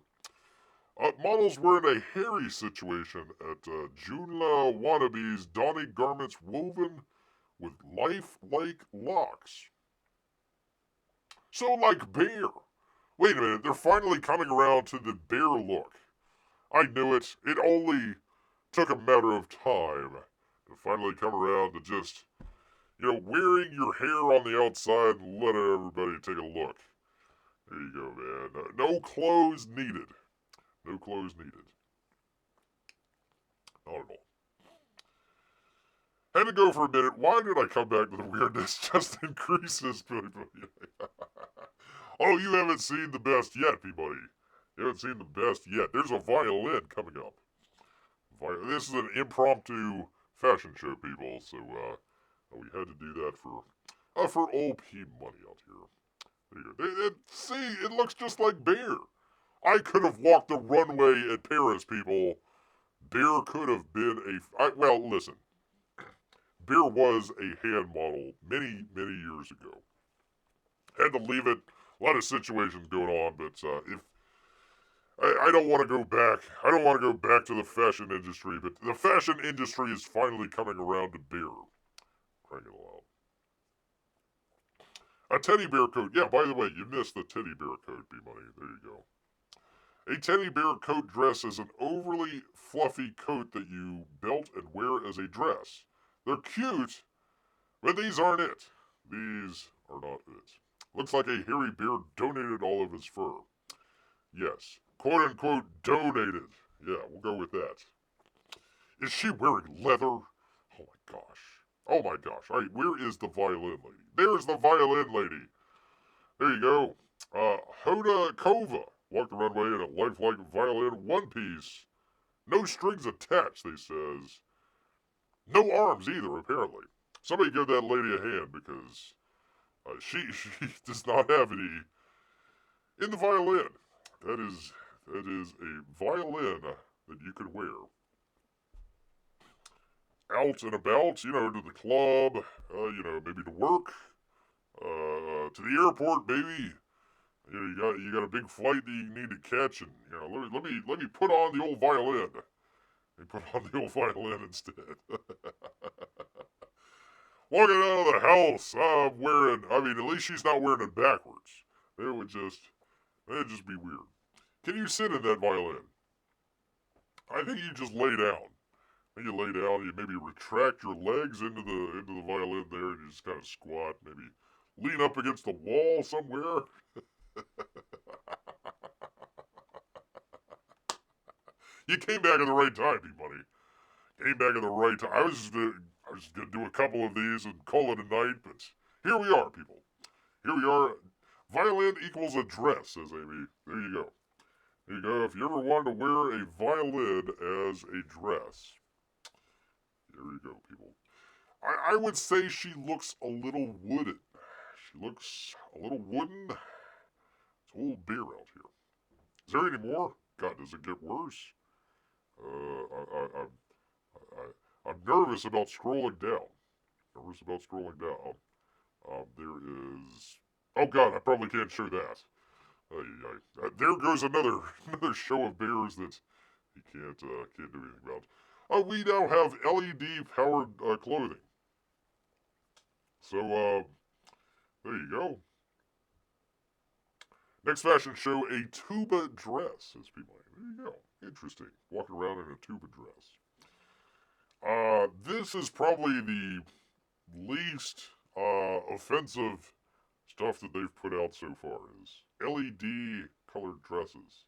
A: Models were in a hairy situation at Joomla Wannabe's Donny garments woven with lifelike locks. So like bear. Wait a minute, they're finally coming around to the bear look. I knew it. It only took a matter of time to finally come around to just, wearing your hair on the outside and let everybody take a look. There you go, man. No clothes needed. No clothes needed. Not at all. Had to go for a minute. Why did I come back to the weirdness? Just increases, Peabody. Oh, you haven't seen the best yet, Peabody. You haven't seen the best yet. There's a violin coming up. This is an impromptu fashion show, people. So we had to do that for OP money out here. There you go. See, it looks just like Bear. I could have walked the runway at Paris, people. Bear could have been well, listen. Bear was a hand model many, many years ago. Had to leave it. A lot of situations going on, but if I don't want to go back. I don't want to go back to the fashion industry, but the fashion industry is finally coming around to beer. Crying it aloud. A teddy bear coat. Yeah, by the way, you missed the teddy bear coat, B-Money. There you go. A teddy bear coat dress is an overly fluffy coat that you belt and wear as a dress. They're cute, but these aren't it. These are not it. Looks like a hairy bear donated all of his fur. Yes. Quote unquote donated. Yeah, we'll go with that. Is she wearing leather? Oh my gosh. Oh my gosh. Alright, where is the violin lady? There's the violin lady. There you go. Hoda Kova walked the runway in a lifelike violin one piece. No strings attached, they says. No arms either, apparently. Somebody give that lady a hand because she does not have any in the violin. That is a violin that you could wear. Out and about, to the club, maybe to work, to the airport, maybe. You got a big flight that you need to catch, and let me put on the old violin. Let me put on the old violin instead. Walking out of the house, at least she's not wearing it backwards. It'd just be weird. Can you sit in that violin? I think you just lay down. Then you lay down, you maybe retract your legs into the violin there, and you just kind of squat, maybe lean up against the wall somewhere. You came back at the right time, B-Money. Came back at the right time. I was gonna do a couple of these and call it a night, but here we are, people. Here we are. Violin equals a dress, says Amy. There you go. There you go. If you ever wanted to wear a violin as a dress, there you go, people. I would say she looks a little wooden. She looks a little wooden. It's a little bear out here. Is there any more? God, does it get worse? I'm nervous about scrolling down. There is. Oh God, I probably can't show that. There goes another show of bears that you can't do anything about. We now have LED powered clothing. So there you go. Next fashion show, a tuba dress, says people. There you go. Interesting. Walking around in a tuba dress. This is probably the least offensive stuff that they've put out so far is LED colored dresses.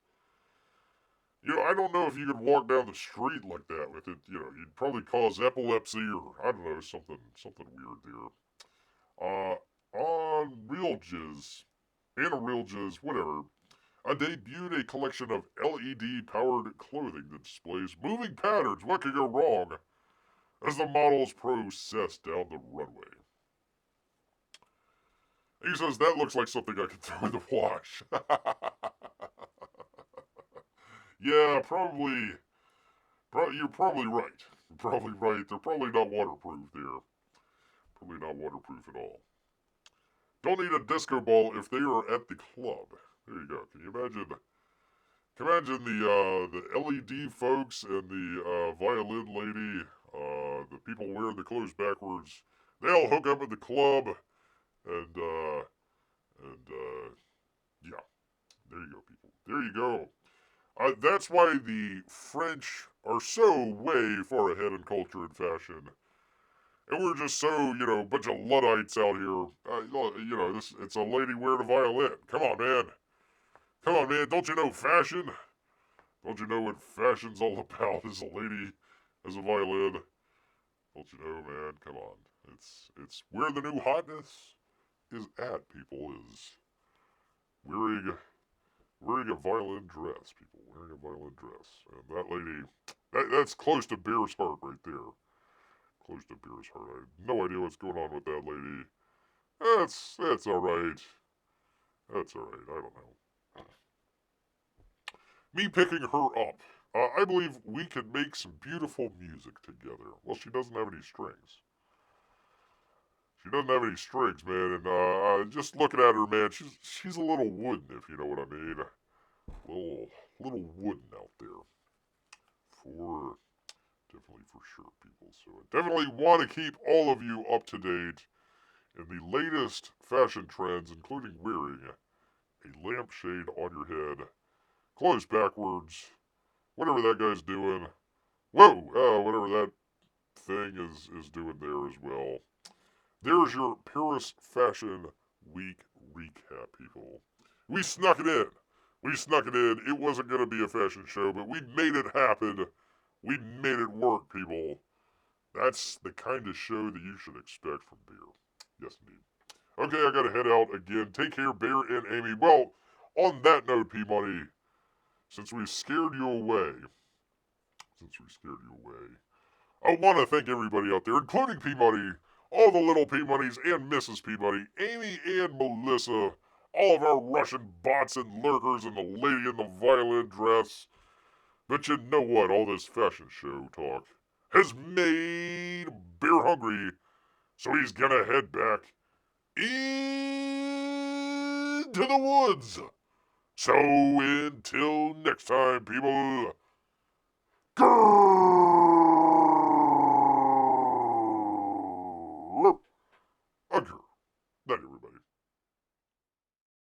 A: I don't know if you could walk down the street like that with it. You'd probably cause epilepsy or, I don't know, something weird there. On Real Jizz, whatever, debuted a collection of LED-powered clothing that displays moving patterns. What could go wrong as the models process down the runway? He says, that looks like something I could throw in the wash. Yeah, probably. You're probably right. They're probably not waterproof there. Probably not waterproof at all. Don't need a disco ball if they are at the club. There you go. Can you imagine? Can you imagine the LED folks and the violin lady, the people wearing the clothes backwards? They all hook up at the club, and yeah. There you go, people. There you go. That's why the French are so way far ahead in culture and fashion. And we're just so, bunch of Luddites out here. It's a lady wearing a violin. Come on, man. Don't you know fashion? Don't you know what fashion's all about? Is a lady as a violin? Don't you know, man? Come on. It's where the new hotness is at, people, is wearing a violin dress, people. Wearing a violin dress. And that lady, that's close to Bear's heart right there. Close to Bear's heart. I have no idea what's going on with that lady. That's alright. That's alright. I don't know. Me picking her up. I believe we could make some beautiful music together. Well, she doesn't have any strings. Man. And just looking at her, man, she's a little wooden, if you know what I mean. Little wooden out there. Definitely for sure, people. So I definitely want to keep all of you up to date in the latest fashion trends, including wearing a lampshade on your head, clothes backwards, whatever that guy's doing. Whoa, whatever that thing is doing there as well. There's your Paris Fashion Week recap, people. We snuck it in. It wasn't going to be a fashion show, but we made it happen. We made it work, people. That's the kind of show that you should expect from Bear. Yes, indeed. Okay, I gotta head out again. Take care, Bear and Amy. Well, on that note, Peabody, since we scared you away, I want to thank everybody out there, including Peabody, all the little Peabodys and Mrs. Peabody, Amy and Melissa, all of our Russian bots and lurkers, and the lady in the violin dress. But you know what? All this fashion show talk has made Bear hungry, so he's gonna head back into the woods. So until next time, people, grrrrr, night, everybody.